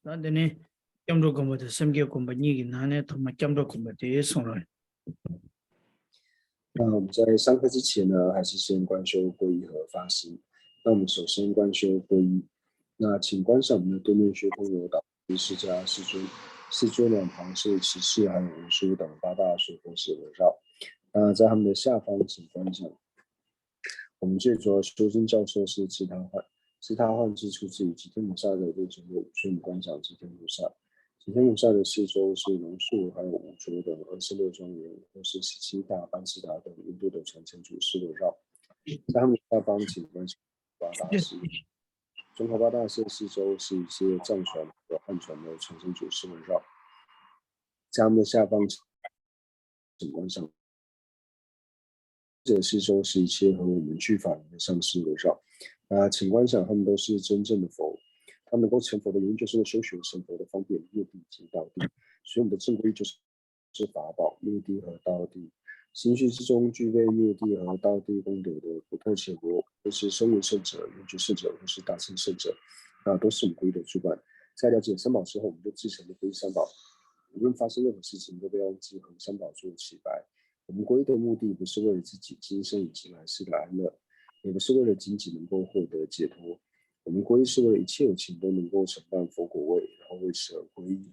那呢，讲到公布的审计公布，你跟他呢，他们讲到公布的送来。那我们在上课之前呢，还是先观修皈依和发心。那我们首先观修皈依，那请观赏我们的对面学通有导师释迦世尊，世尊两旁是持世还有文殊等八大水佛寺围绕。那在他们的下方，请观想，我们最主要修真教授是自他幻，自他幻是出自于吉天菩萨的六种路，所以我们观想吉天菩萨。吉天菩萨的四周是龙树，还有五浊等26庄严，或是17大班智达等印度的传承祖师围绕。在他们的下方，请观想八大师。中华八大师的四周是一些藏传和汉传的传承祖师围绕。在他们的下方，请观想这四周是一切和我们具法人的上师围绕。请观想他们都是真正的佛。他们能够成佛的原因，就是修学成佛的方便灭地及道地，所以我们的正规就是法宝灭地和道地。心绪之中具备灭地和道地功德的不特且罗，或是声闻圣者、圆觉圣者，或是大乘圣者，都是我们皈依的主管。在了解三宝之后，我们就自成的皈依三宝。无论发生任何事情，都不要忘记和三宝做起白。我们皈依的目的不是为了自己今生以及来世的安乐，也不是为了仅仅能够获得解脱。我们皈依是为了一切有情都能够承办佛果位，然后为此而皈依。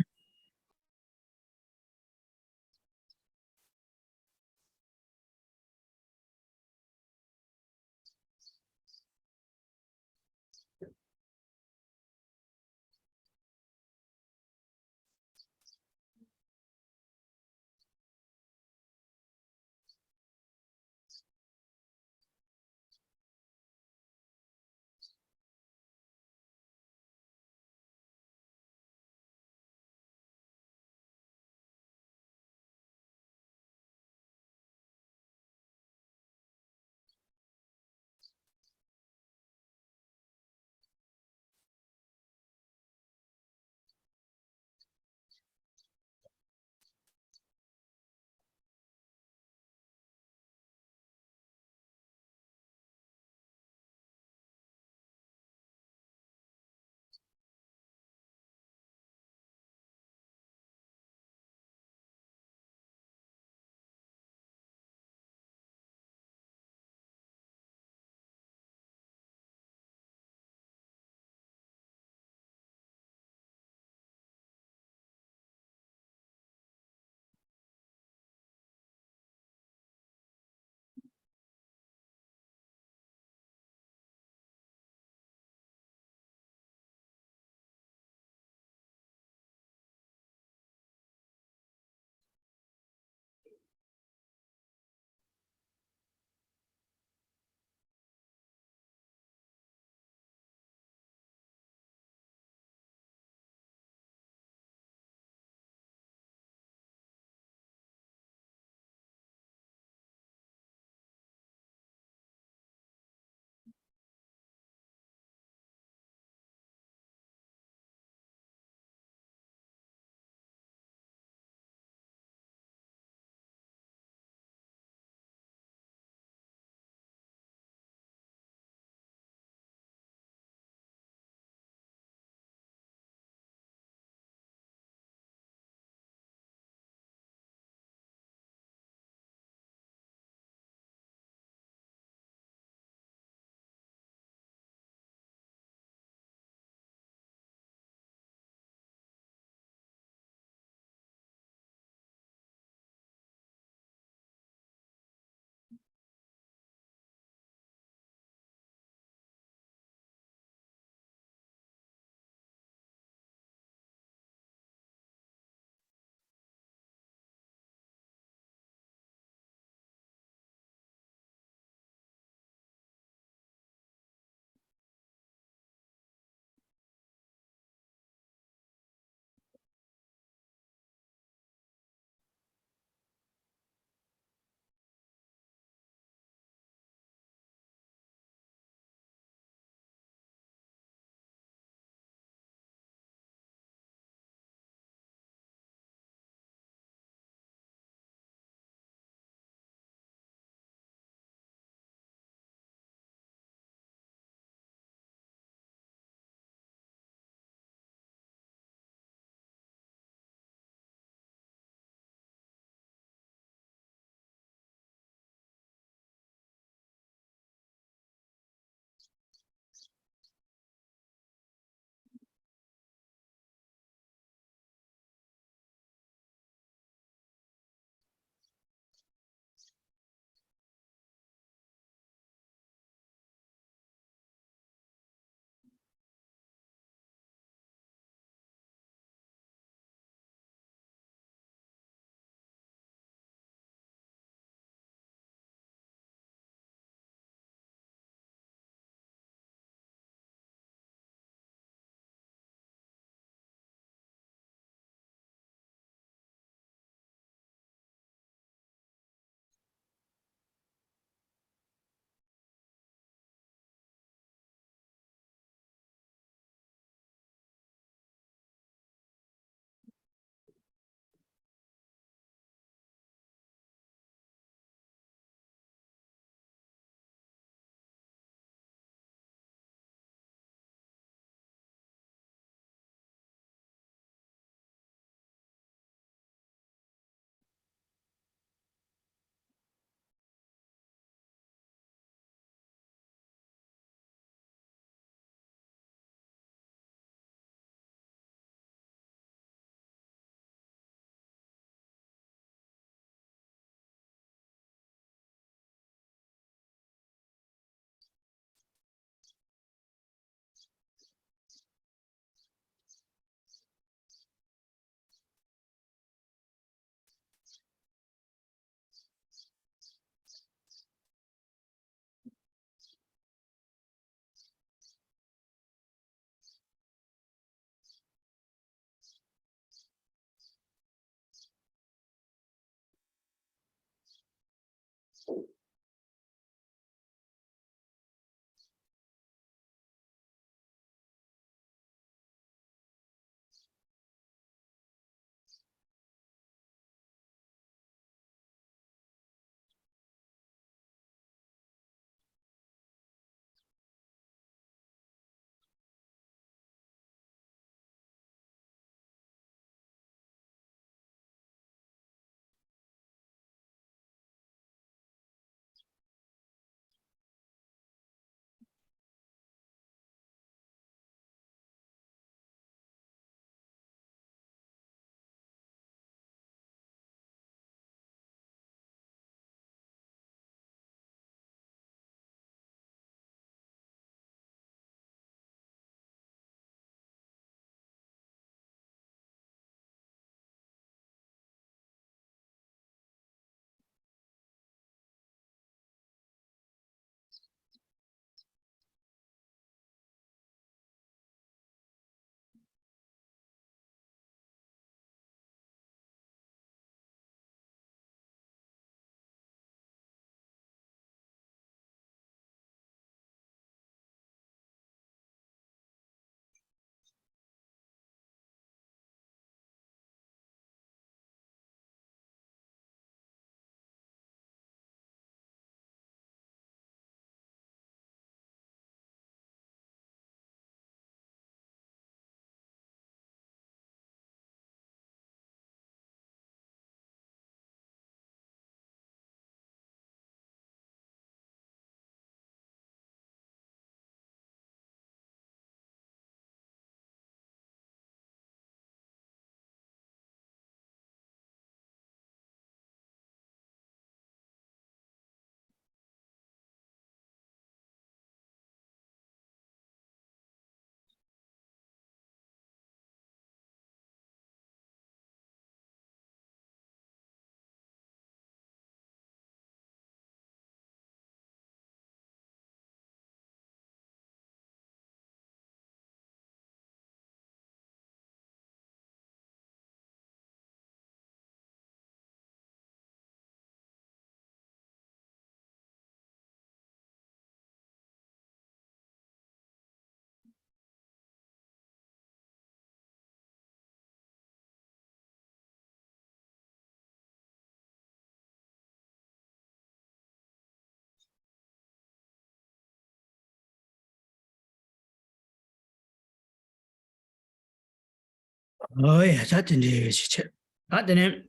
哎呀，这真的是切，啊，等等，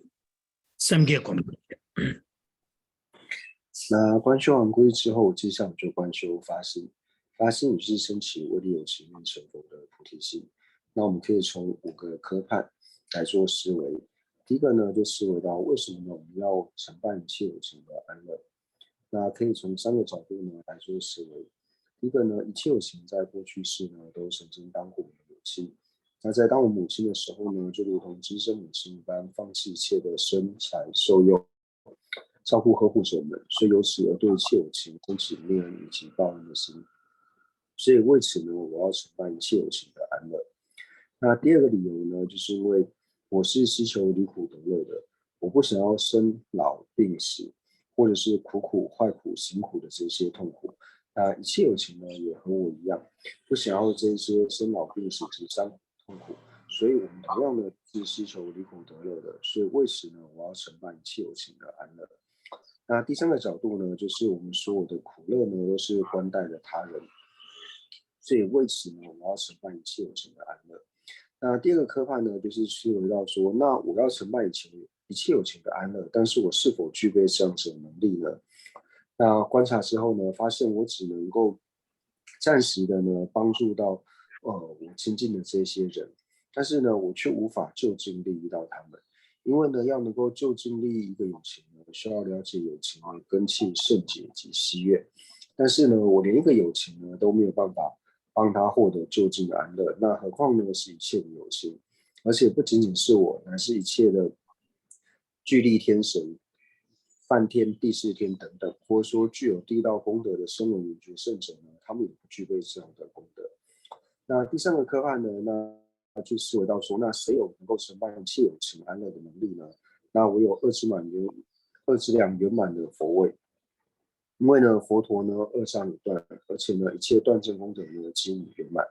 三个功德，那观修完皈依之后，接下来就观修发心。发心也是升起为利有情愿成佛的菩提心。那我们可以从5个科判来做思维。第一个呢，就思维到为什么呢？我们要承办一切有情的安乐。那可以从3个角度呢来做思维。第一个呢，一切有情在过去世呢都曾经当过我们的母亲。那在当我母亲的时候呢，就如同今生母亲一般，放弃一切的生产受用，照顾呵护着我们，所以由此而对一切有情升起令人以及报恩的心。所以为此呢，我要承办一切有情的安乐。那第2个理由呢，就是因为我是希求离苦得乐的，我不想要生老病死，或者是苦苦、坏苦、辛苦的这些痛苦。那一切有情呢，也和我一样，不想要这些生老病死、疾伤痛苦。所以我们同样的是希求离苦得乐的，所以为此呢，我要承办一切有情的安乐。那第3个角度呢，就是我们所有的苦乐呢，都是关待了他人，所以为此呢，我要承办一切有情的安乐。那第2个科判呢，就是去回到说，那我要承办一切有情的安乐，但是我是否具备这样子的能力呢？那观察之后呢，发现我只能够暂时的呢帮助到我亲近的这些人，但是呢，我却无法就近利益到他们，因为呢，要能够就近利益一个有情呢，需要了解有情的根器、圣洁及希愿。但是呢，我连一个有情呢都没有办法帮他获得就近的安乐，那何况呢是一切的有情，而且不仅仅是我，乃是一切的具力天神、梵天、第4天等等，或者说具有第1道功德的声闻缘觉圣者呢，他们也不具备这样的功德。那第3个科判呢，那就思维到说，那谁有能够承办一切有情安乐的能力呢？那我有2资粮圆满的佛位。因为呢，佛陀呢二障已断，而且呢，一切断证功德呢皆已圆满。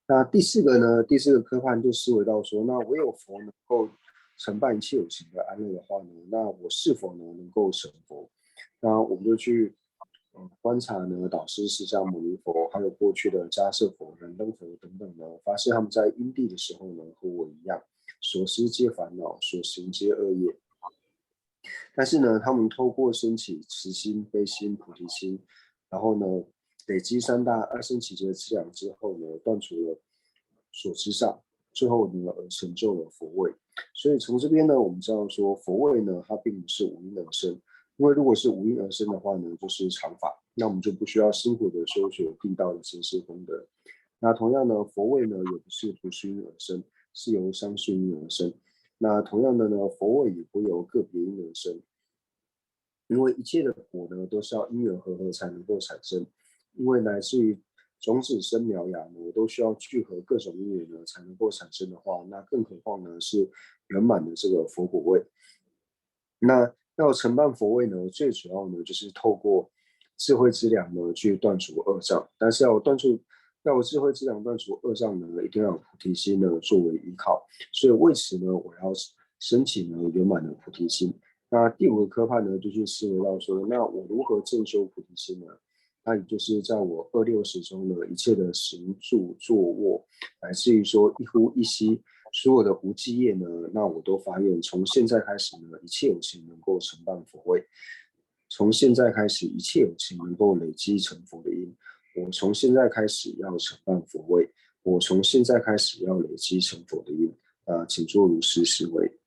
那第四个科判就思维到说，那唯有佛能够承办一切有情的安乐的话呢，那我是否呢能够成佛？那我们就去观察呢导师释迦牟尼佛，还有过去的迦叶佛、燃灯佛等等呢，发现他们在因地的时候呢和我一样，所思皆烦恼，所行皆恶业。但是呢，他们透过升起慈心、悲心、菩提心，然后呢，累积三大二生起劫的资粮之后呢，断除了所知上，最后呢，而成就了佛位。所以从这边呢，我们知道说，佛位呢，它并不是无因而生，因为如果是无因而生的话呢，就是常法，那我们就不需要辛苦的修学地道的真实功德。那同样呢，佛位呢，也不是不是因而生，是由相续因而生。那同样的呢，佛位也不由个别因而生，因为一切的果呢，都是要因缘和合才能够产生。因为乃至于种子生苗芽呢，都需要聚合各种因缘呢才能够产生的话，那更何况呢是圆满的这个佛果位。那要承办佛位呢，最主要呢就是透过智慧之粮呢去断除恶障，但是要有智慧之粮断除恶障呢，一定要有菩提心呢作为依靠。所以为此呢，我要升起呢圆满的菩提心。那第五个科判呢，就去思维到说，那我如何正修菩提心呢？那也就是在我26时中呢，一切的行住坐卧，乃至于说一呼一吸，所有的无记业呢，那我都发愿，从现在开始呢，一切有情能够承办佛位。从现在开始，一切有情能够累积成佛的因。我从现在开始要承办佛位，我从现在开始要累积成佛的因。请做如实思维。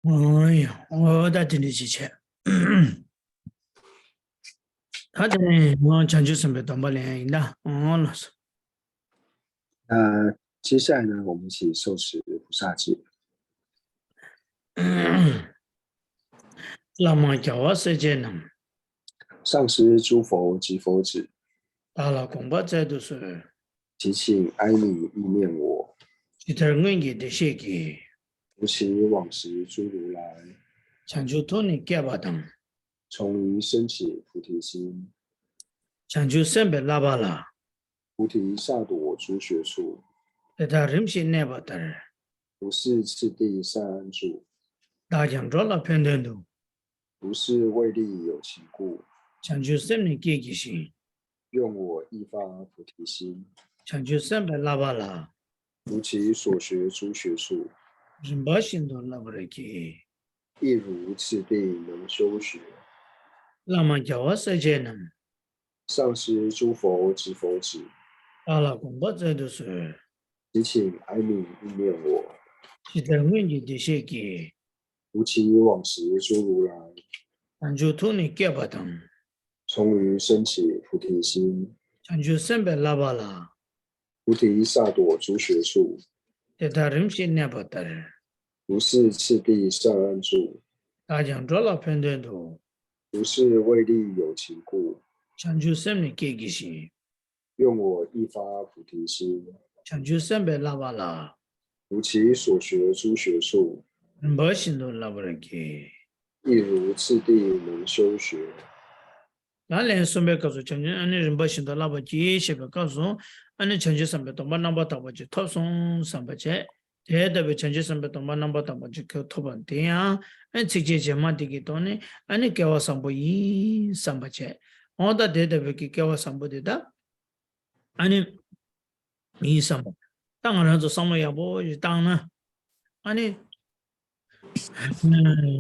哎呀，我在这里之前，他在我讲究什么都没联系的，老师。那接下来呢，我们一起受持菩萨戒。那么叫我世界呢，上师诸佛及佛子，到了公布制度是，祈请哀悯意念我，其他人也的写给，扶其往时诸如来，讲究托你给吧等，从于升起菩提心，讲究三百拉巴拉，菩提萨埵诸学处，在他人心内吧等，不是次第善安住，大讲着了片段度，不是为利有情故，讲究三年给给心，愿我亦发菩提心，讲究三百拉巴拉，如其所学诸学处，人把心都拉不来给，亦如次第能修学。那么叫我世界呢，上师诸佛及佛子，到了公布制度是，祈请哀悯意念我，其他人也的写给，如其往时诸如来，讲究托你给吧等。从于升起菩提心，讲究三百拉巴拉，菩提萨埵诸学处，在他人心内不得，不是次第善安住，大讲着了片段度，不是为利有情故，强求生的给给心，愿我一发菩提心，强求生别拉巴拉，如其所学诸学术，没心都拉不来给。亦如次第能修学。那连顺便告诉强求，俺的人把心都拉不接，下边告诉俺的强求上边东巴南巴打不就托送上边去，这代表强求上边东巴南巴打不就给托办的呀？俺直接就嘛的给多呢，俺的给我上不一上边去，我的这代表给我上不的的，俺的一上不，当然就上不要不就当呢，俺的。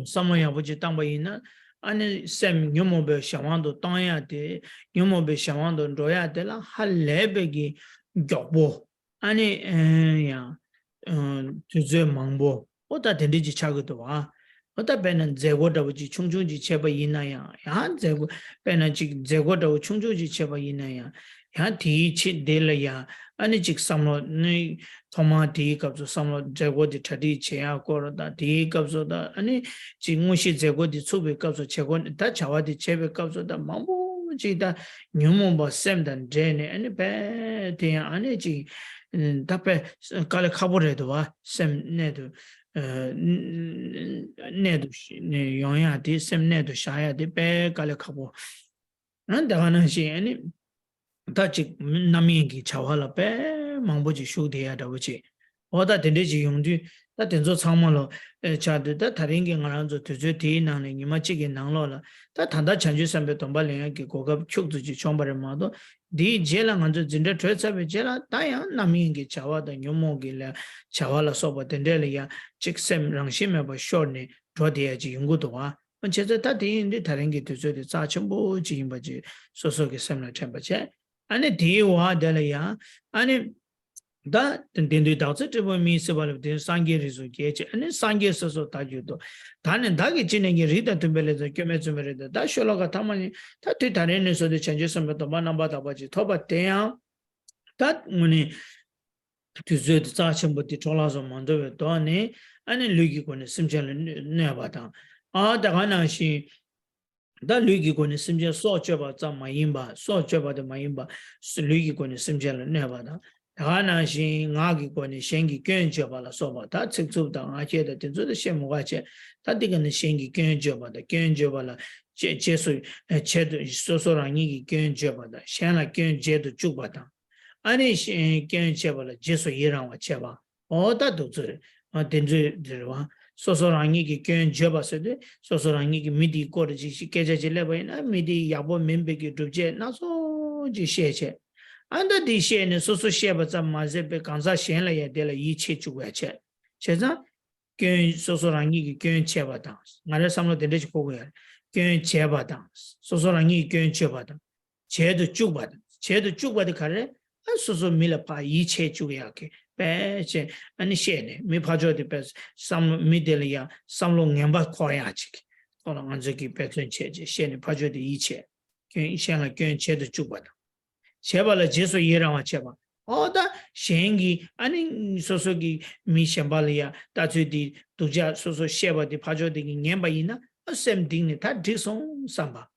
sama ya buji tangba ina ane sem nyomo be shawando tanya de nyomo be shawando roya de la halebe gi gyobo ane ya tuze mangbo oda dendi ji chagodo wa oda benen zego da buji chungchung ji cheba ina ya zego benen ji zego da chungchung ji cheba ina ya ti chi de la ya ane jik samlo ni thoma di kapso samlo zego di thadi cheya koro da di kapso da ane jik ngushi zego di tsube kapso chego da chawa di chebe kapso da mambo jik da nyumo ba sem dan jene ane pe diya ane jik da pe kale kabo redo wa sem nedo nedo yongya di sem nedo shaya di pe kale kabo ane daga na shi ane da jik nami chawa la pe mangbo ji shu deya da wuchi oda dende ji yungdu da denzo changma lo chadu da taringi ngaranzo tuzo dii nangli nima chigi nanglo la da tanda chanju sambe tomba linga ki kogab chukzu ji chombare maado dii jela nganzo zinda choy sabi jela da yang nami ngi chawa da nyumo gi la chawa la soba dende li ya chik sem rangshi meba shor ni dro deya ji yungu dowa cheza da dii indi taringi tuzo di za chenpo ji yinba ji soso ki sem la chenpa che ane dii waa dala ya ane da dendui daozi zibo mi sibali den sangye rizu geche ane sangye soso tajudo dane dagi jinengi rida tumbele zo kyome zumbere da shologa tamani da tui tarene so de chanjo sambe toba namba tabaji toba tenyang da nguni tuzo de zachenpo di chola zo mandowe do ne ane lugi kone simchele neba tang daga na shi da lugi kone simchele so choba za mayimba so choba de mayimba lugi kone simchele neba tang 다나 신 나기 권이 생기 견져봐라 소바다 직접다 아제다 된저도 셈모가체 다디가는 생기 견져봐다 견져봐라 제수 제도 소소랑이 견져봐다 샹라 견제도 쭉봐다 아니 견져봐라 제수 이랑와 제봐 어다도 저 된저들와 소소랑이 견져봐서데 소소랑이 미디 거르지 깨져질래봐이나 미디 야보 멤베기 두제 나소 지셰체 안다 디셰는 소소 셰바자 마제베 간자 셴라 예데라 이체 주고야체 제자 견 소소랑이 견 체바다 나를 삼로 데르지 고고야 견 체바다 소소랑이 견 체바다 제도 쭉바다 가래 안 소소 밀라파 이체 주고야게 배제 아니 셰네 미파조디 베 삼 미델이야 삼로 냠바 코야치 그런 안저기 배전 체제 셰네 파조디 이체 견 셴라 견 체도 쭉바다 제발라 제소 예랑와 제발 어다 셴기 아니 소소기 미셴발이야 다주디 두자 소소 셰바디 파조디기 냠바이나 셈딩니 다 디송 삼바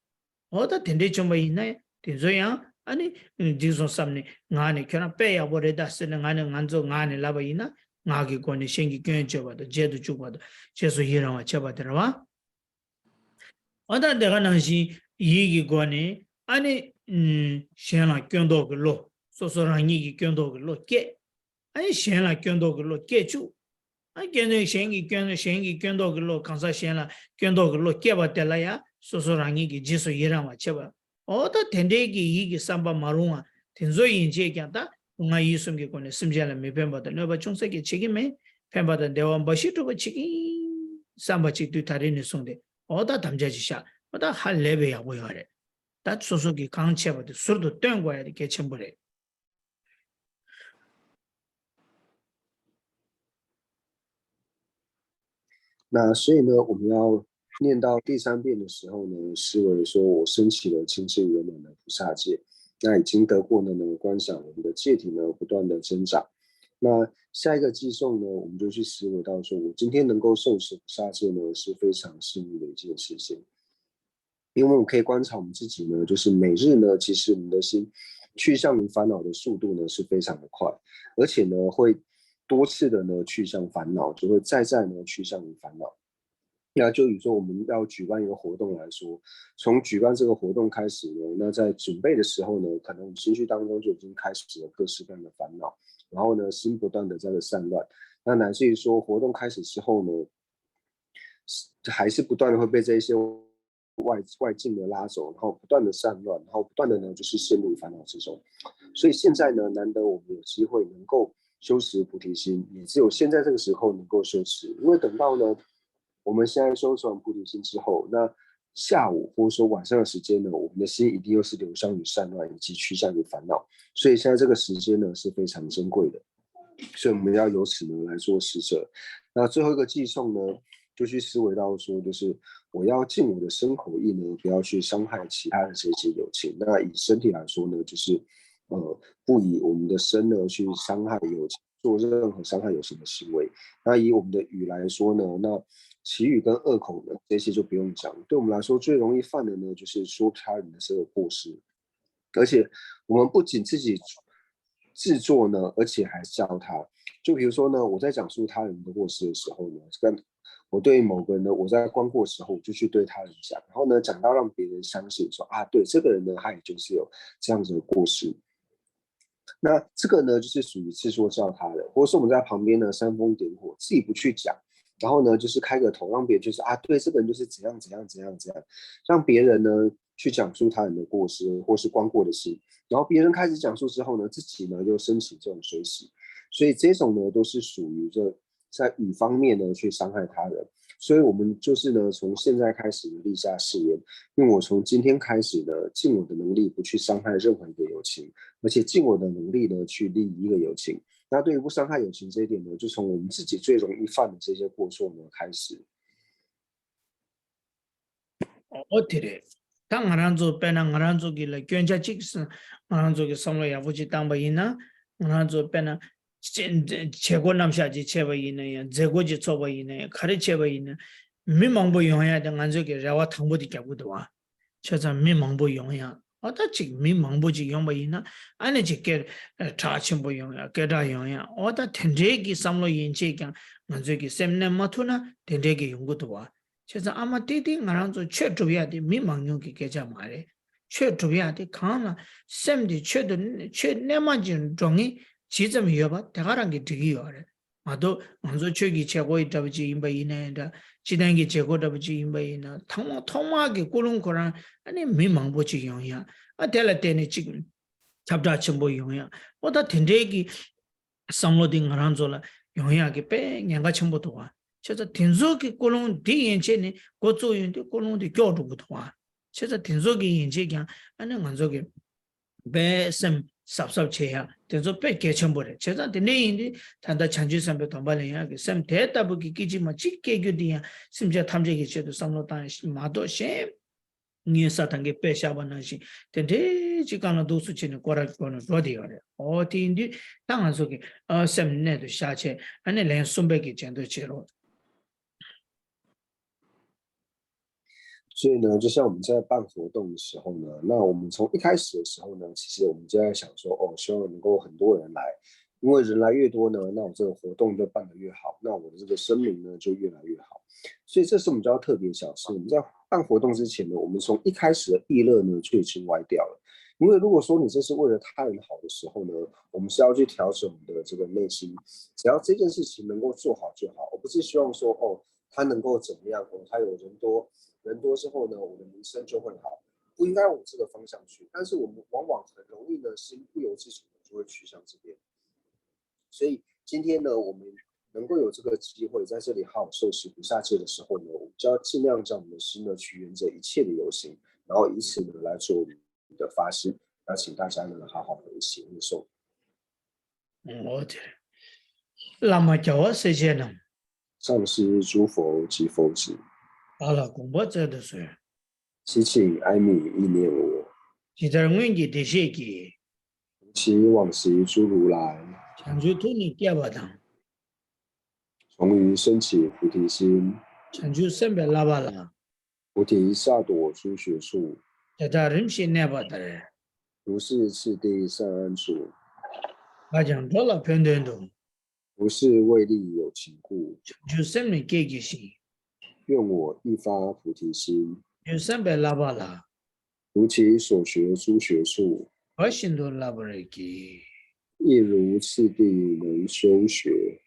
어다 덴데 좀바이나 덴조야 아니 디송 삼니 나네 켜나 빼야 버레다 쓰는 나는 안조 나네 라바이나 나기 권이 셴기 견져봐도 제도 주고도 제소 예랑와 제바더라 어다 내가 나시 이기 권이 아니 셴라 견도글로 소소랑이 견도글로 깨 아니 셴라 견도글로 깨주 아니 견도 셴기 견도글로 간사 셴라 견도글로 깨바텔라야 소소랑이 지소 이랑와 쳐봐 어다 텐데기 이기 삼바 마루와 텐조 인제견다 응아 이숨게 권에 심지알라 메뱀바다 너바 총세기 책임에 뱀바다 대원 버시토고 치기 삼바치 뒤타리네 송데 어다 담자지샤 어다 할 레베야 보여래 다 소속이 강체버도 술도 뗀 거야 이렇게 첨부래.那所以呢，我们要念到第3遍的时候呢，思维说我升起了清净圆满的菩萨戒，那已经得过呢，能观想我们的戒体呢不断的增长。那下一个寄送呢，我们就去思维到说，我今天能够受持菩萨戒呢，是非常幸运的一件事情。因为我们可以观察我们自己呢，就是每日呢，其实我们的心去向于烦恼的速度呢是非常的快，而且呢会多次的呢去向烦恼，就会再呢去向于烦恼。那就以说我们要举办一个活动来说，从举办这个活动开始呢，那在准备的时候呢，可能情绪当中就已经开始了各式各样的烦恼，然后呢，心不断的在散乱，那乃至于说活动开始之后呢，还是不断的会被这些外境的拉走，然后不断的散乱，然后不断的呢就是陷入烦恼之中。所以现在呢，难得我们有机会能够修持菩提心，也只有现在这个时候能够修持，因为等到呢，我们现在修持完菩提心之后，那下午或者说晚上的时间呢，我们的心一定又是流向于散乱以及趋向于烦恼，所以现在这个时间呢是非常珍贵的，所以我们要由此呢来做使者。那最后一个寄送呢，就去思维到说，就是我要尽我的身口意呢，不要去伤害其他的这些有情。那以身体来说呢，就是不以我们的身呢去伤害有情，做任何伤害有情的行为。那以我们的语来说呢，那绮语跟恶口呢，这些就不用讲。对我们来说，最容易犯的呢，就是说他人的这个过失。而且我们不仅自己制作呢，而且还教他。就比如说呢，我在讲述他人的过失的时候呢，跟我对某个人呢，我在观过的时候，我就去对他人讲，然后呢，讲到让别人相信说啊，对这个人呢，他也就是有这样子的过失。那这个呢，就是属于自说教他的，或者是我们在旁边呢煽风点火，自己不去讲，然后呢，就是开个头，让别人就是啊，对这个人就是怎样怎样怎样怎样，让别人呢去讲述他人的过失或是光过的事，然后别人开始讲述之后呢，自己呢又升起这种水洗，所以这种呢都是属于这在语方面呢去伤害他人。所以我们就是呢，从现在开始立下誓言，因为我从今天开始呢，尽我的能力不去伤害任何一个友情，而且尽我的能力呢去利益一个友情。那对于不伤害友情这一点呢，就从我们自己最容易犯的这些过错呢开始。어때래? 당 알아서 빼나 알아서 길래 견자 직스 알아서 그 성로야 부지 땅바이나 알아서 빼나 제고 남샤지 제바이네 제고지 초바이네 가르체바이네 미망보 용해야 된 안저게 라와 당보디 깨고도와 저자 미망보 용해야 어다지 미망보지 용바이나 아니 지게 차침보 용해야 깨다 용해야 어다 텐데기 성로 인체가 안저게 셈네 마투나 텐데기 용고도와 그래서 아마 띠띠 나랑도 최초야디 미망용기 계자 말에 최초야디 강나 샘디 최도 내만진 종이 지점 이어봐 대가랑게 되기요래 마도 먼저 최기 최고 있다지 임바이네다 지단기 최고다지 임바이나 통마게 꾸른 거랑 아니 미망보지 용이야 아 될라 때네 지금 잡다 첨보 용이야 어다 텐데기 상로딩 나랑조라 용이야게 빼 냥가 첨보도 와 그래서 된속이 꼴롱 뒤엔체네 고조인데 꼴롱도 교도부터와 그래서 된속이 인체 그냥 아는 간속이 배섬 삽삽체야 된속 빼게 첨보래 그래서 내인데 단다 chanju sambe tombal이야 그섬 대답이 끼지마 찍게 규디야 심지어 탐지기 제도 상로단 마도 셰 니사탄게 빼샤바나시 텐데 지간나 도수치는 꼬라꼬는 로디요래 어디인데 땅안 속에 샘내도 샤체 아니 렌 숨베기 전도 제로 所以呢，就像我们在办活动的时候呢，那我们从一开始的时候呢，其实我们就在想说，哦，希望能够很多人来，因为人来越多呢，那我这个活动就办得越好，那我的这个声名呢就越来越好。所以这是我们就要特别小心，我们在办活动之前呢，我们从一开始的意乐呢就已经歪掉了。因为如果说你这是为了他人好的时候呢，我们是要去调整我们的这个内心，只要这件事情能够做好就好，而不是希望说哦，他能够怎么样，哦，他有人多。人多之后呢，我的名声就会好，不应该往这个方向去。但是我们往往很容易呢，心不由自主的就会趋向这边。所以今天呢，我们能够有这个机会在这里好好受持菩萨戒的时候呢，我们就要尽量将我们的心呢去圆着一切的有情，然后以此呢来做我们的发誓。那请大家呢好好的一起念诵。我的，那么叫我谁先呢？上师诸佛及佛子。好了，公布这的事。祈请哀悯意念我。现在我记得写记。其往昔诸如来。常住土地第二堂。从于升起菩提心。常住三百拉巴拉。菩提萨埵诸学处，这家人心内巴的，如是次第善安处，我讲多了片段中，不是为利有情故。就生命给给心，愿我一发菩提心，就三百拉巴拉，如其所学诸学处，我心都拉巴来给。亦如次第能修学。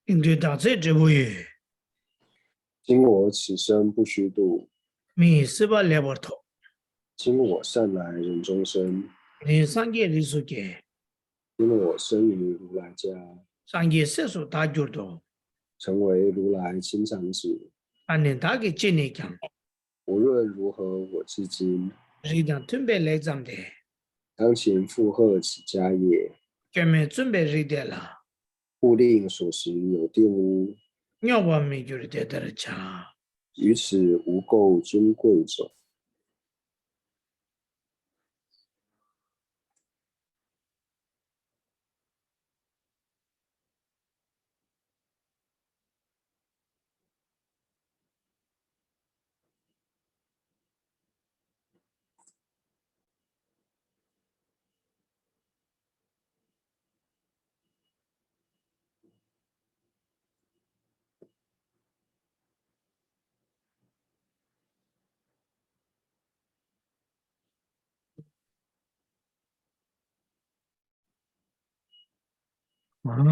应对大罪之不语，今我此生不虚度，米是吧？来不头，今我善来人中生，你上界里说给，因我生于如来家，上界世俗大觉多，成为如来亲长子。俺们大概今年讲，无论如何，我至今是讲准备来咱们的，当前负荷此家业，专门准备热的了，勿令所行有玷污，要不没就是在这儿讲，于此无垢尊贵者。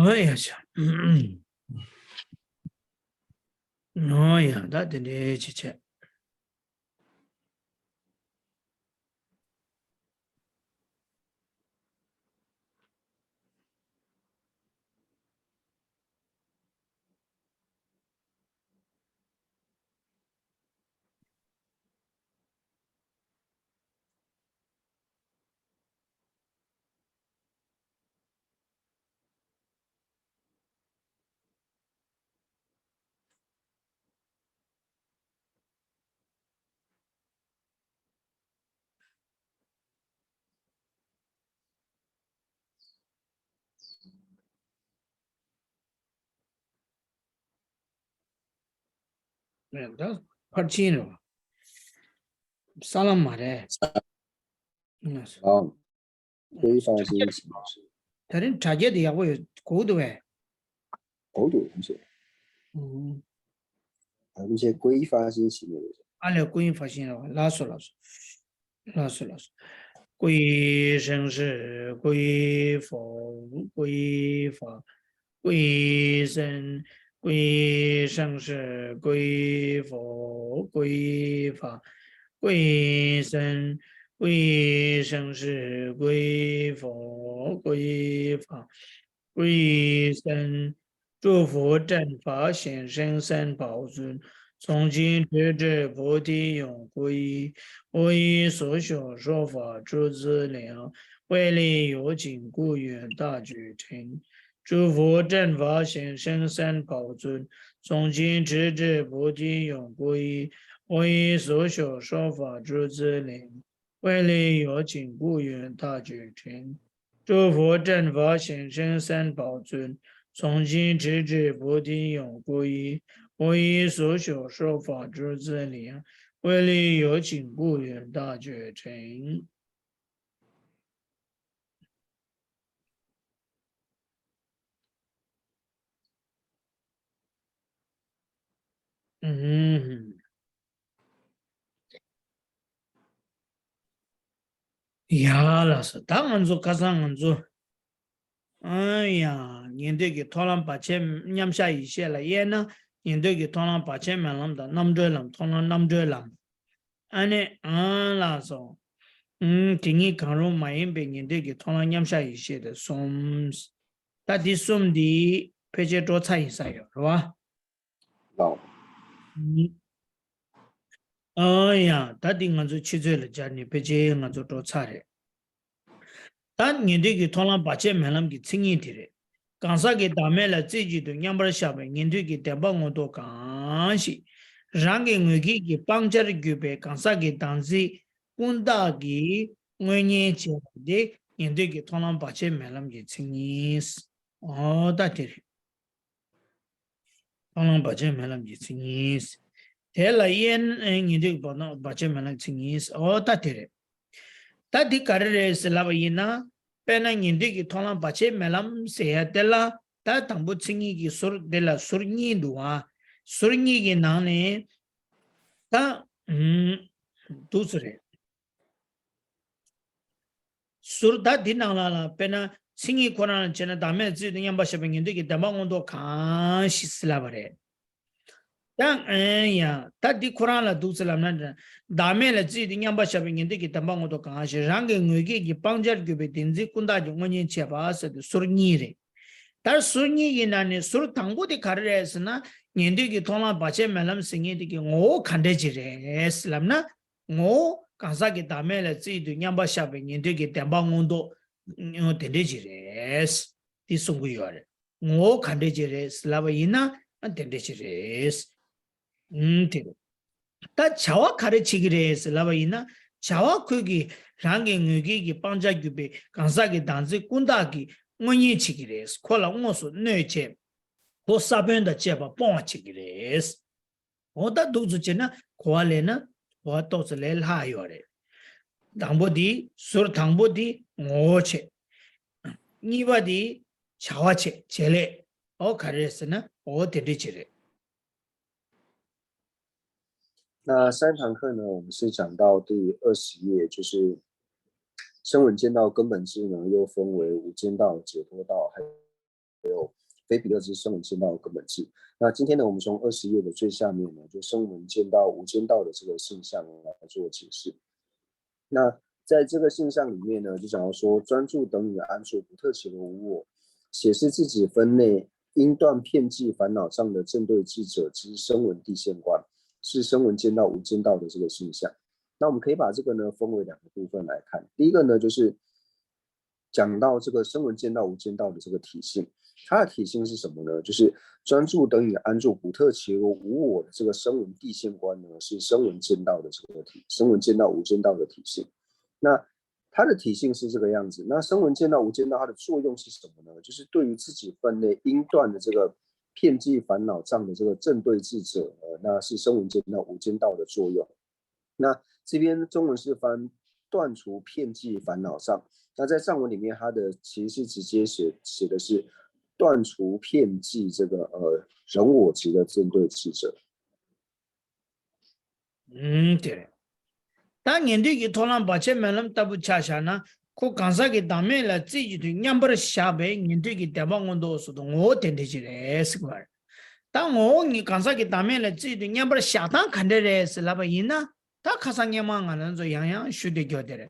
哎呀讲，哎呀，那真的切切。다 파치노 살람마레 아,皈依发心起是 다른 자제도 야고 고도에 偶读同学，而且皈依发心起的 알레 꾸인 파신로 라소皈生是皈佛皈法皈僧皈生是皈佛皈法皈僧皈生是皈佛皈法皈僧诸佛正法显身三宝尊。从今直至菩提永归依，我以所学说法诸资粮，为利有情故愿大举成。诸佛正法显身三宝尊，从今直至菩提永归依，我以所学说法诸资粮，为利有情故愿大举成。诸佛正法显身三宝尊，从今直至菩提永归依。我以所学说法诸资粮，为利有情故愿大觉成。呀，老师，当然做，加上俺做。哎呀，年对给托浪把钱念下一些了，也呢，年对给托浪把钱买了的，那么多人，托浪那么多人，安尼，老师。今年刚入马英北年对给托浪念下一些的，送，大体送的配些多菜一下哟，是吧？老哎呀，大体俺就七岁了，家里配些俺就多菜的。但年对给托浪把钱买了给轻一点的，刚才给打麦了自己都念不了下边，年对给电报我都刚些，让给我给帮家的举办，刚才给当时公大给我年轻的年对给托浪把钱买了给轻一些，哦，大体的，托浪把钱买了给轻一些，台了烟年对把钱买了轻一些，哦，大体的。tadi karere selaba yina pena nyindi ki tholang bache melam seya dela ta tangbu tsingi ki sur dela surnyi duwa surnyi ki nane ta dusre sur ta dinala la pena tsingi korana chena dame zi nyamba shabe nyindi ki dama ngondo kan shi silabare yang ya tadi Quran la duslam na dame la zi di nyamba shabe ngende ki tamba ngo to ka shi range ngwe ki pangjar gyu be dinzi kunda ju ngone che ba sa de surni re tar surni ye na ne sur tangbo de kar re s na ngende ki thona ba che melam singe de ki ngo khande ji re islam na ngo kansa ki dame la zi di nyamba shabe ngende ki tamba ngo do ngo de ji re ti sungu yo re ngo khande ji re slava ina de ji re 다 자와 가르치기를 해서 라바이나 자와 그기 랑게 의기기 방자규베 강사기 단지 군다기 원이 치기를 해서 콜라 원소 뇌체 고사변의 제바 뽕치기를 해서 어다 도주체나 고알레나 와도스레 하요레 당보디 술 당보디 오체 니바디 자와체 제레 가르스나 데리치레那上一堂课呢，我们是讲到第20页，就是声闻见道根本智呢，又分为无间道、解脱道，还有非彼勒之声闻见道根本智。那今天呢，我们从20页的最下面呢，就声闻见道、无间道的这个现象来做解释。那在这个现象里面呢，就讲到说，专注等与安住不特起的无我，显示自己分内因断遍计烦恼上的正对智者之声闻地现观。是声闻见道、无间道的这个现象。那我们可以把这个呢分为2个部分来看。第一个呢就是讲到这个声闻见道、无间道的这个体性，它的体性是什么呢？就是专注等与安住不特其如无我的这个声闻地现观呢，是声闻见道的这个声闻见道、无间道的体性。那它的体性是这个样子。那声闻见道、无间道它的作用是什么呢？就是对于自己分内因断的这个遍计烦恼障的这个正对治者，那是声闻间道、无间道的作用。那这边中文是翻断除遍计烦恼障，那在藏文里面，它的其实是直接写的是断除遍计这个人我执的正对治者。对。当年对于托朗把前面那么大不恰恰呢，可刚才给当面了自己对两百下辈，年对给대방원도说的我点的起来是个玩意。当我你刚才给当面了自己对两百下当看的来是那不因呢，他看上年嘛俺那做样样学的叫的嘞，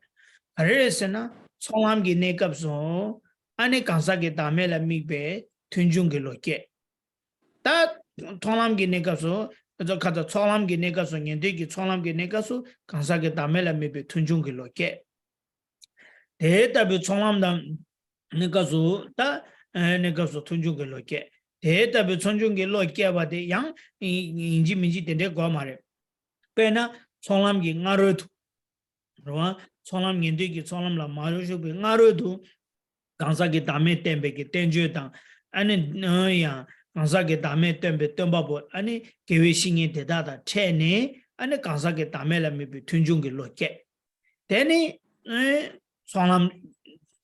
而是呢，从他们给那个时候，俺那刚才给当面了明白，尊重给了解，但从他们给那个时候。就看到苍狼给那个说，年对给苍狼给那个说，刚才给打没了没被尊重给了解，这代表苍狼的那个说，他那个说尊重给了解，这代表尊重给了解吧的，样你民间点点搞嘛的，别呢苍狼给俺儿土，是吧？苍狼年对给苍狼了，马上就被俺儿土，刚才给打没点被给点绝当，俺那样。刚才给打没准备准备不，安尼各位新人得到的菜呢，安尼刚才给打没了没被尊重给落结，但呢，双人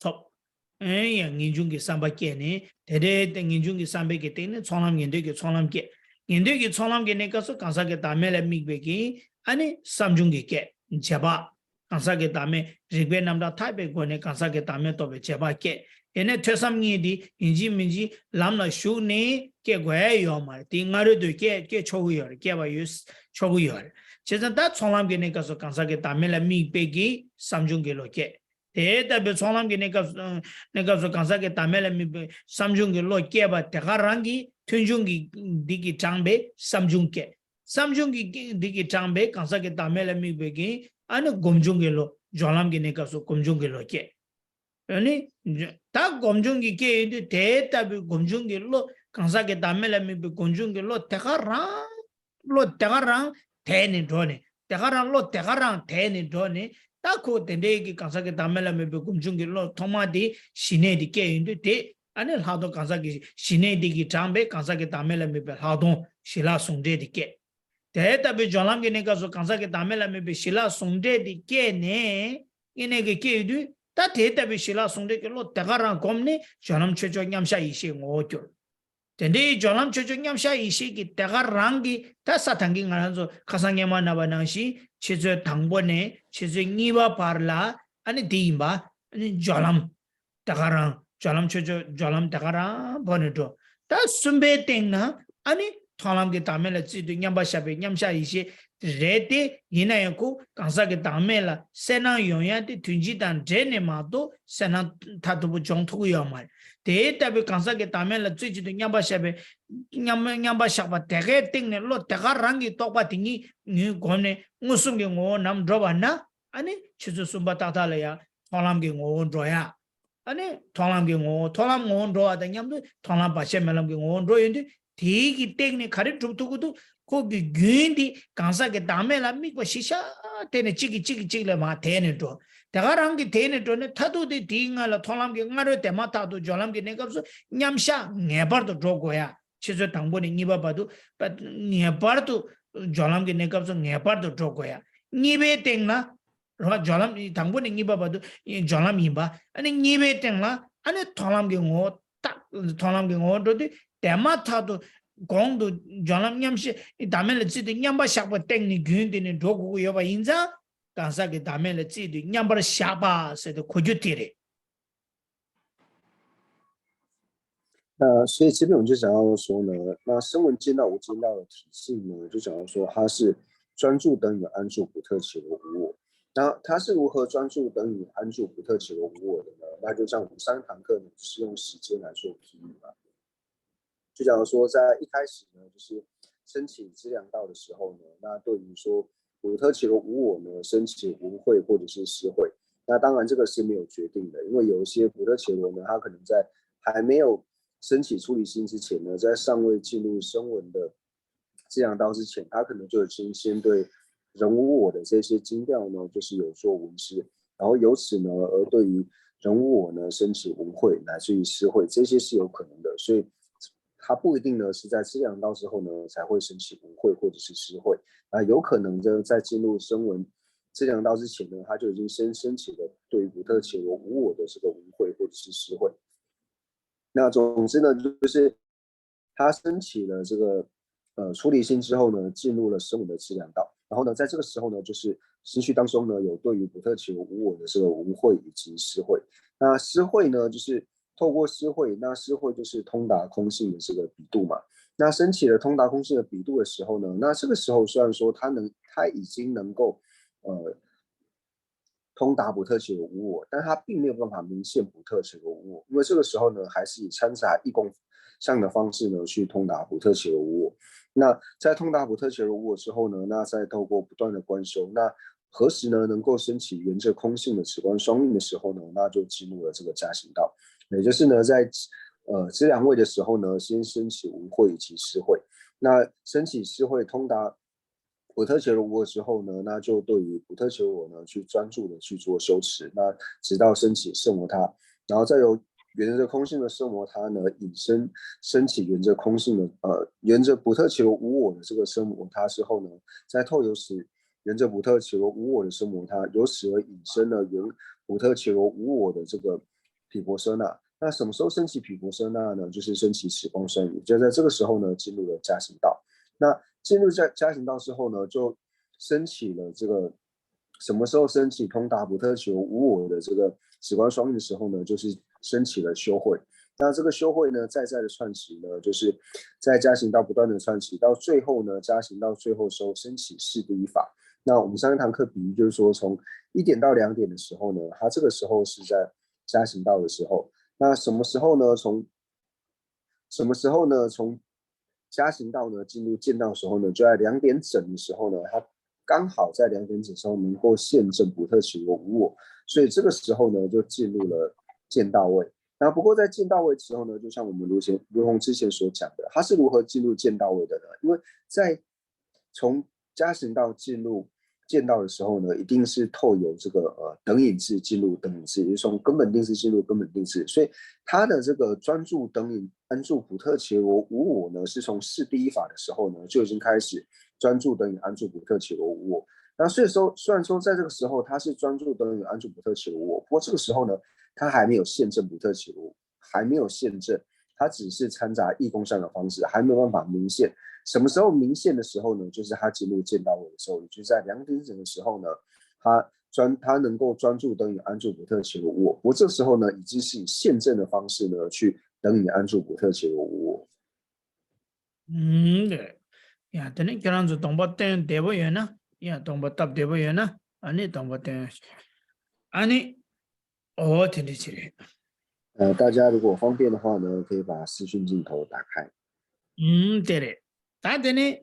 错，呀，研究给300件呢，但研究给300件，但呢，双人研究给双人件，研究给双人件那个是刚才给打没了没被给，安尼3种给件，你吃吧，刚才给打没，日本那么大台北国呢，刚才给打没都被吃吧件。ene thesam ngi di inji minji lamla shu ne ke gwe yo ma ti ngare do ke chogu yo ke ba yus chogu yo chesan da chonglam ge ne ka so kansa ge ta me la mi pe gi samjung ge lo ke te da be chonglam ge ne ka so kansa ge ta me la mi pe samjung ge lo ke ba te ga rangi thunjung gi di gi changbe samjung ke samjung gi di gi changbe kansa ge ta me la mi pe gi ane gomjung ge lo jolam ge ne ka so gomjung ge lo ke 아니 다 검증기 게인데 대답이 검증기로 강사게 담매라미 검증기로 대가랑 로 대가랑 대니 도네 대가랑 로 대가랑 대니 도네 딱고 된대기 강사게 담매라미 검증기로 토마디 시내디 게인데 대 아니 하도 강사게 시내디기 장배 강사게 담매라미 하도 실라 송데디 게 대답이 졸람게 내가서 강사게 담매라미 실라 송데디 게네 이네게 게이드 다 대답이 실라 송대결로 대가랑 검니 전함 최저 냠샤 이시 오죠. 근데 전함 최저 냠샤 이시기 대가랑기 다 사탕기 가서 가상에만 나바나시 최저 당번에 최저 니바 바라 아니 디임바 아니 전함 대가랑 전함 최저 전함 대가랑 번에도 다 순배 땡나 아니 थालाम के तामेला चिदु न्याबा शाबे न्यामशा इसे रेते हिनायको कांसा के तामेला सेना योया ते तुंजी दान जेने मातो सेना थातुबु जोंथुगु यामाल ते तबे कांसा के तामेला चिदु न्याबा शाबे न्याबा शाबा तेगे टिंगने लो तेगा रंगी तोबा तिंगी नि गोने मुसुंगे ngो nam droba na ani chizu sumba tatala ya थालाम के ngो droya ani थालाम के ngो थालाम ngो droa da nyamdu थालाम ba shemelam के ngो dro yindi 디기 땡네 가리 두고도 거기 괜디 간사게 담에라 미고 시샤 때네 찌기래 마 대네 또 대가랑게 대네 또네 타도디 딩알라 통람게 nga르 때마타도 졸람게 내가서 냠샤 네버도 dro고야 치저 당번에 니바바도 네버도 졸람게 내가서 네버도 dro고야 니베 땡나 로 졸람 당번에 니바바도 졸람 이바 아니 니베 땡나 아니 통람게 뭐딱 통람게 뭐도디 대마타도 공도 전함냠시 다면을 지도 냠바 샤바 땡니 근데는 도고 여바 인자 간사게 다면을 지도 냠바 샤바세도 고주티레 那所以这边我们就想要说呢，那声闻见到无间道的体性呢，就想要说它是专注等于安住不特起的无我。那它是如何专注等于安住不特起的无我的呢？那就像我们3堂课呢，是用时间来做比喻嘛。就假如说在一开始呢，就是升起资粮道的时候呢，那对于说普特伽罗无我呢，升起无慧或者是思慧，那当然这个是没有决定的，因为有一些普特伽罗呢，他可能在还没有升起出离心之前呢，在尚未进入声闻的资粮道之前，他可能就已经先对人无我的这些经调呢，就是有所闻思，然后由此呢，而对于人无我呢，升起无慧乃至于思慧，这些是有可能的，所以它不一定呢是在知两道之后呢才会升起无慧或者是施慧，有可能呢在进入声闻知两道之前呢，它就已经先升起了对于补特伽罗无我的这个无慧或者是施慧。那总之呢，就是它升起了这个出离心之后呢，进入了声闻的知两道，然后呢，在这个时候呢，就是心绪当中呢，有对于补特伽罗无我的这个无慧以及施慧。那施慧呢，就是透过施慧，那施慧就是通达空性的这个比度嘛。那升起了通达空性的比度的时候呢，那这个时候虽然说它已经能够通达补特伽罗无我，但它并没有办法明现补特伽罗无我，因为这个时候呢，还是以掺杂义共相的方式呢去通达补特伽罗无我。那在通达补特伽罗无我之后呢，那再透过不断的观修，那何时呢能够升起圆着空性的止观双运的时候呢，那就进入了这个加行道，也就是呢在知两位的时候呢，先升起无慧以及施慧，那升起施慧通达补特伽罗无我之后呢，那就对于补特伽罗呢去专注的去做修持，那直到升起圣摩他，然后再由沿着空性的圣摩他呢引升起沿着空性的沿着补特伽罗无我的这个圣摩他之后呢，再透由此沿着补特伽罗无我的圣摩他，由此而引申了原补特伽罗无我的这个毗婆舍那。那什么时候升起毗婆舍那呢？就是升起此光身语，就在这个时候呢，进入了加行道。那进入加行道之后呢，就升起了这个什么时候升起通达补特伽罗无我的这个止观双运的时候呢，就是升起了修慧。那这个修慧呢，在的串起呢，就是在加行道不断的串起，到最后呢，加行到最后时候升起四第一法。那我们上一堂课比喻就是说，从1点到2点的时候呢，它这个时候是在加行道的时候。那什么时候呢？从加行道呢进入见道的时候呢，就在2点整的时候呢，它刚好在2点整的时候能够现证补特伽罗无我，所以这个时候呢就进入了见道位。那不过在见道位之后呢，就像我们如同之前所讲的，它是如何进入见道位的呢？因为在从加行道进入见道的时候呢，一定是透由这个等引智进入等引智，也就是从根本定智进入根本定智，所以他的这个专注等引安住补特伽罗无我呢，是从四第一法的时候呢就已经开始专注等引安住补特伽罗无我。那所以说，虽然说在这个时候他是专注等引安住补特伽罗无我，不过这个时候呢，他还没有现证补特伽罗，还没有现证，他只是掺杂义共善的方式，还没有办法明现。什么时候明现的时候呢？就是他进入见道位的时候，也就是在2点整的时候呢，他能够专注等于安住补特伽罗无我。不过这时候呢，已经是以现证的方式呢，去等于安住补特伽罗无我。네. 야, 되네. 결혼도 동버땡 대보여나? 야, 동버답 대보여나? 아니, 동버땡. 아니, 되지. 大家如果方便的话呢，可以把视讯镜头打开。되래. 다 되네.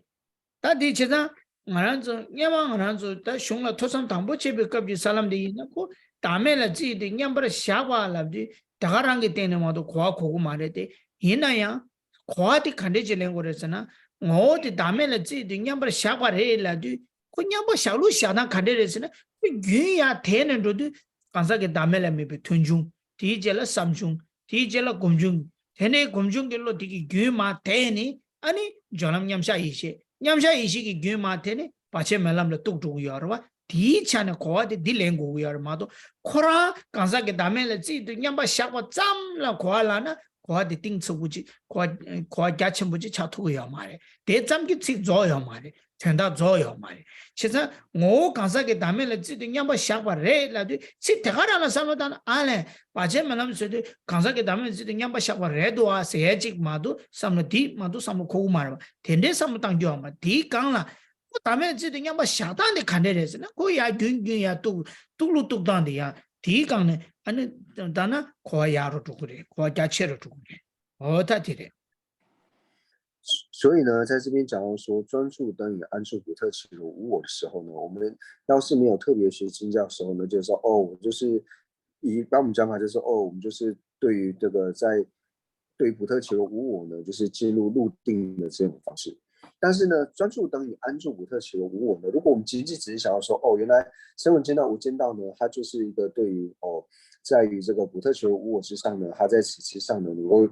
다 되지다. 말한저 냐마 말한저 다 숑라 토삼 담보 집에 갑지 사람들이 있고 다음에라 지디 냠버라 샤과라지 다가랑게 때는 뭐도 고아 고고 말했대. 이나야 고아디 간대질랭 거랬잖아. 어디 다음에라 지디 냠버라 샤과래라지 그 냠버 샤루 샤나 간대랬으나 그 귀야 되는 도도 간사게 다음에라 메베 튼중 디젤라 삼중 디젤라 곰중 되네 곰중 길로 디기 귀마 되니 아니 저람 냠샤 이시 냠샤 이시기 규마테네 파체 멜람로 뚝뚝 여러와 디차네 고아데 딜랭고 여러마도 코라 간사게 다메레 지도 냠바 샤고 짬라 고알라나 고아데 띵츠부지 고아 갸첨부지 차투고 여마레 대짬기 치 조여 마레 전다 조여 마레 치자 오 간사게 다메레 지도 냠바 샤고 레라도 치 대가라나 사마단 알레 파체 멜람 세도 간사게 다메레 지도 냠바 샤고 레도아 세직 마도 삼디 마도 삼고 고고 마르 텐데 삼당 조마 디 강라 다음에 지도 냠바 샤단데 간데레스나 고야 균균야 뚝뚝루 뚝단데야 디 강네 아니 다나 고야로 두고래 고야체로 두고래 어다디래 所以呢，在这边讲到说专注等于安住补特伽罗无我的时候呢，我们要是没有特别学经教的时候呢，就是说我就是一般我们讲法就是我们就是对于这个对于补特伽罗无我呢，就是进入入定的这种方式。但是呢，专注等于安住补特伽罗无我呢，如果我们仅仅只是想要说原来声闻见道无间道呢，它就是一个对于在于这个补特伽罗无我之上呢，它在此之上呢，能够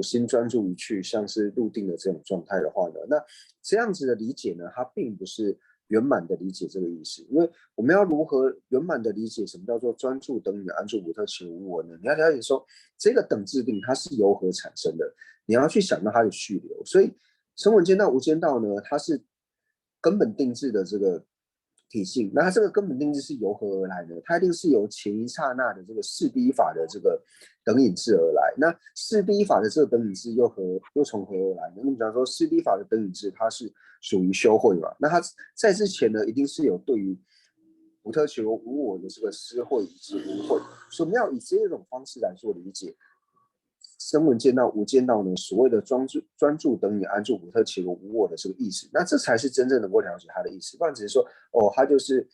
心专注于去像是入定的这种状态的话呢，那这样子的理解呢，它并不是圆满的理解这个意思。因为我们要如何圆满的理解什么叫做专注等于安住不特其无我呢？你要了解说这个等字定它是由何产生的，你要去想到它的续流。所以声闻间道、无间道呢，它是根本定制的这个体系。那它这个根本定制是由何而来呢？它一定是由前一刹那的这个四第一法的这个等引制而来。那四第一法的这个等引制又从何而来呢？我们讲说四第一法的等引制，它是属于修慧嘛。那它在之前呢，一定是有对于不特求无我的这个思慧以及无慧，所以我们要以这种方式来做理解。声闻见到无间道呢，所谓的专注等于安住不特其无我的这个意思，那这才是真正能够了解它的意思。不然只是说它就是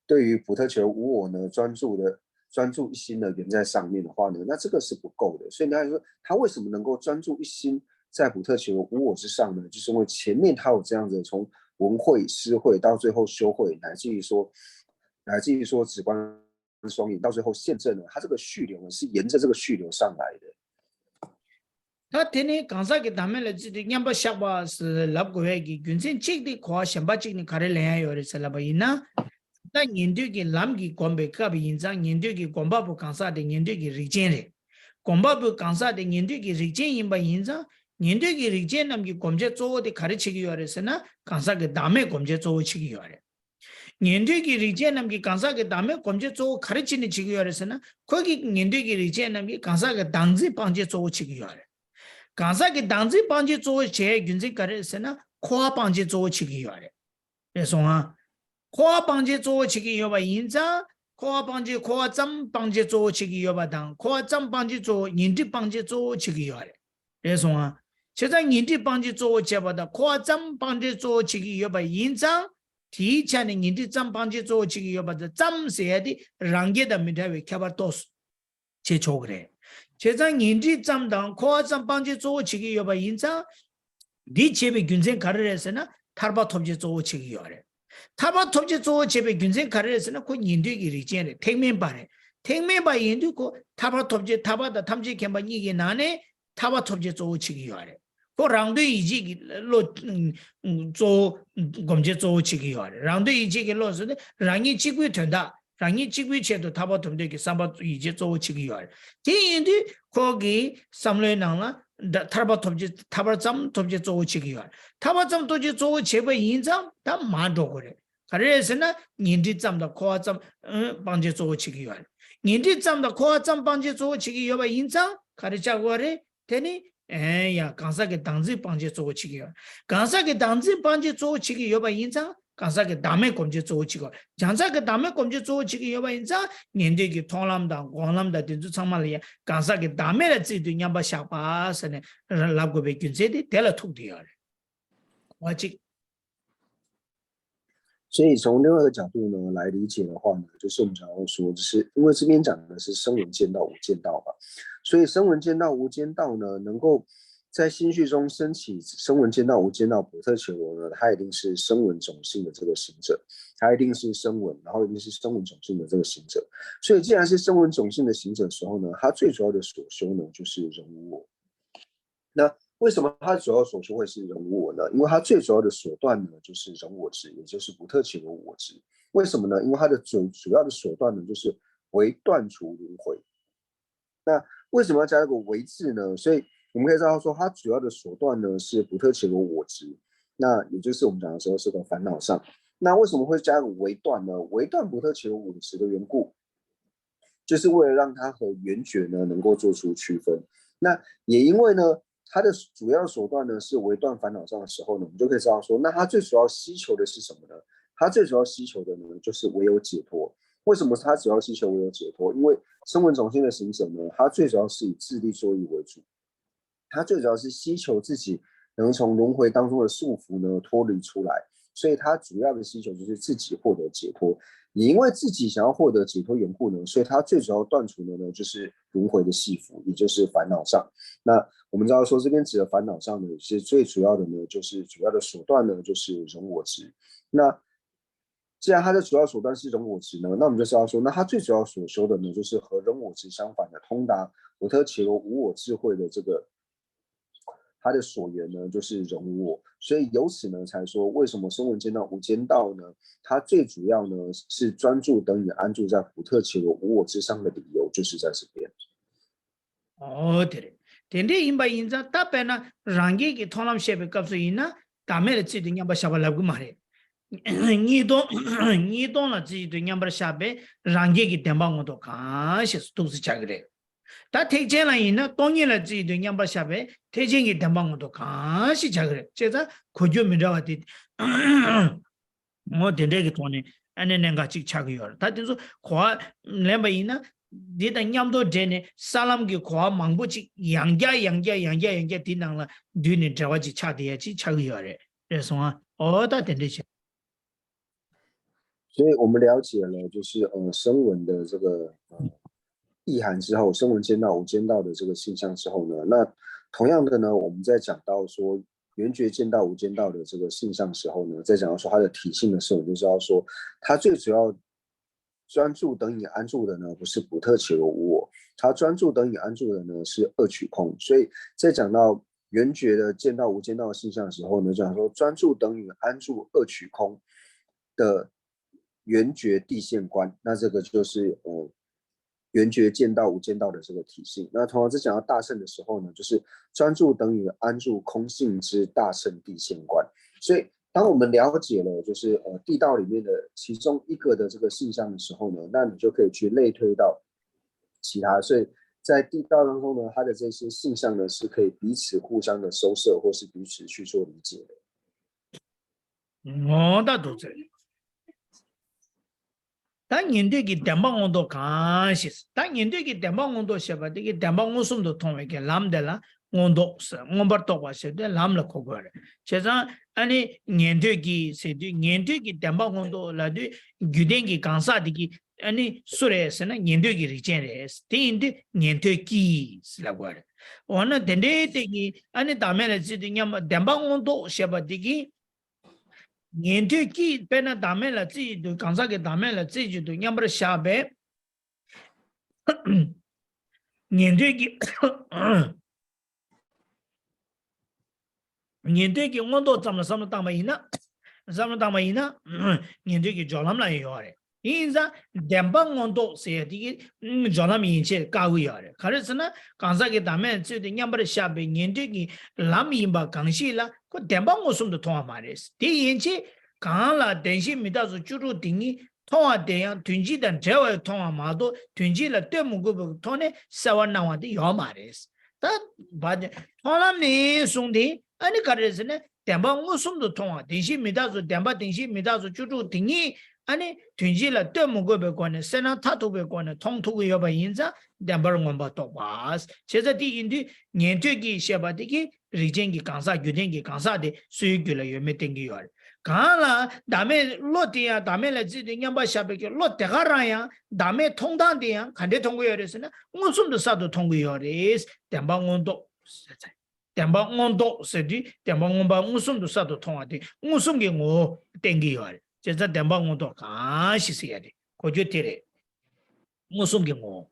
对于不特其无我呢专注一心的圆在上面的话呢，那这个是不够的。所以你看说他为什么能够专注一心在不特其无我之上呢？就是因为前面他有这样子从闻慧、思慧到最后修慧，乃至于说止观双引到最后现证呢，它这个续流呢是沿着这个续流上来的。他天天刚才给他们了，这两把下巴是拉过来给，原先这的夸想把这个卡的两样的是拉不赢呐。那年度给蓝给光北卡比印章，年度给光巴布刚才的年度给日间的，光巴布刚才的年度给日间印把印章，年度给日间那么给光节做的卡的七个月的是呢，刚才给大妹光节做七个月的。年度给日间那么给刚才给大妹光节做卡的七的七个月的是呢，快给年度给日间那么给刚才给当时帮节做七个月的。刚才给当时帮节做些原则卡的是呢，跨帮节做七个月的。你说啊？跨帮节做七个月吧，印章跨帮节跨张帮节做七个月吧，当跨张帮节做年底帮节做七个月的，你说啊？现在年底帮节做七吧的，跨张帮节做七个月吧，印章提前的年底张帮节做七个月吧的，张些的让业的没太会开发多数，切错个嘞。现在年底张当跨张帮节做七个月吧，印章你前面军政卡的是呢，他把头节做七个月的。他把头节做前面军政卡的是呢，可年度给理解的，听明白的，听明白年度个他把头节他把的他们就看把你给拿呢，他把头节做七个月的，可让对以前给落做我们就做七个月的，让对以前给落是呢，让你机会挺大，让你机会前头他把头节给三把以前做七个月的，这年度可给三类人了。他把头节，他把咱头节做七个月，他把咱头节做七个印章，他蛮多个的。可是呢，年底咱的夸张，帮节做七个月，年底咱的夸张帮节做七个月吧印章，可是结果呢，天呢，哎呀，刚才给当时帮节做七个月，刚才给当时帮节做七个月吧印章。刚才给大妹工作做几个，刚才给大妹工作做几个月吧，现在年底给通浪的、广浪的电子厂嘛里，刚才给大妹的这对两把下巴是呢，那个被军这的得了土地了，我这。所以从另外一个角度呢来理解的话呢，就是我们想要说，就是因为这边讲的是声闻见道、无间道嘛，所以声闻见道、无间道呢，能够在心绪中升起声闻见道、无间道不特求我呢，它一定是声闻种性的这个行者，它一定是声闻，然后一定是声闻种性的这个行者。所以既然是声闻种性的行者的时候呢，它最主要的所修呢就是人无我。那为什么它主要所修会是人无我呢？因为它最主要的手段呢就是人我执，也就是不特求我执。为什么呢？因为它的主要的手段呢就是为断除轮回。那为什么要加一个为字呢？所以我们可以知道说，它主要的手段呢是不特求我执，那也就是我们讲的时候是个烦恼上。那为什么会加一个为断呢？为断不特求我执的缘故，就是为了让它和缘觉呢能够做出区分。那也因为呢，它的主要手段呢是为断烦恼上的时候呢，我们就可以知道说，那它最主要希求的是什么呢？它最主要希求的呢就是唯有解脱。为什么它主要希求唯有解脱？因为声闻种性的行者呢，它最主要是以自利作意为主，它最主要是希求自己能从轮回当中的束缚呢脱离出来，所以它主要的需求就是自己获得解脱。也因为自己想要获得解脱缘故呢，所以它最主要断除的呢就是轮回的系缚，也就是烦恼障。那我们知道说这边指的烦恼障呢，是最主要的呢，就是主要的手段呢就是人我执。那既然它的主要手段是人我执呢，那我们就是要说，那它最主要所修的呢，就是和人我执相反的，通达我特伽罗无我智慧的这个，它的所缘呢，就是人无我。所以由此呢，才说为什么声闻间道、无间道呢？它最主要呢是专注等于安住在普特伽罗无我之上的理由，就是在这边。哦，对的，点点因把因在大白呢，让给给通常写不告诉因呢，大美的自己娘把下巴来个嘛的，你懂了自己对娘把下白，让给电报我都看些都是这个的。他推荐了因呢，当然了自己对娘把下白，推荐给电报我都看是这个的，这个可就没着的，我点这个多呢，俺那两个去吃个药，他就说夸两百因呢。你的娘都真的，萨拉姆给夸忙不起，养家顶上了，对你这话去吃的去吃个药的，这是啊，哦，他等这些，所以我们了解了，就是声闻的这个意涵之后，声闻间道、无间道的这个现象之后呢，那同样的呢，我们在讲到说缘觉间道、无间道的这个现象时候呢，在讲到说它的体性的时候，就是要说它最主要专注等以安住的呢，不是不特伽罗无我，它专注等以安住的呢是二取空。所以在讲到缘觉的见到无间道的现象的时候呢，讲说专注等于安住二取空的缘觉地现观，那这个就是缘觉见到无间道的这个体性。那同样在讲到大乘的时候呢，就是专注等于安住空性之大乘地现观。所以当我们了解了就是地道里面的其中一个的这个现象的时候呢，那你就可以去类推到其他。所以在地道当中呢，它的这些现象呢是可以彼此互相的收摄，或是彼此去做理解的。我的都在。但人对嘅电报我都看是，但人对嘅电报我都写吧，这个电报我什么都同为嘅，蓝的啦，我都是，我把多话写的蓝了可过来，其实安尼人对嘅写的，人对嘅电报我都来对，决定嘅讲啥的嘅，安尼说来是呢，人对嘅理解来，对的人对嘅是来过来，我那等待的嘅，安尼大面来写的，要么电报我都写吧的嘅。年对几被那打灭了，自己都刚才给打灭了，自己都要不然下边年对几年对几我都怎么什么当没赢呢？什么当没赢呢？年对几叫他们来要的，因此电棒我都是的，叫他们一起搞要的。可是呢，刚才给打灭，自己要不然下边年对几他们赢吧，更是了，个电棒我什么都通嘛的，第一次。刚了电信没到时就入定义，通话电样团结的这位通话嘛多，团结了对目个不通呢，7万9万的要嘛的是，但把这通了没兄弟，啊你搞的是呢，电报我送的通话，电信没到时电报电信没到时就入定义，啊你团结了对目个不关的，身上他都不关的，通途要把印章，电报我把多把，现在第一的年对给写把这个日间给讲啥，月天给讲啥的，所以给了有没定义要的。刚了，咱们落地呀，咱们来这里要把下边个落地个上呀，咱们通当的呀，肯定通过要的是呢。我什么啥都通过要的，电报温度实在，电报温度是的，电报温度我什么啥都通啊的，我什么我登记要的，就是电报温度刚是谁的，我就对了，我什么我。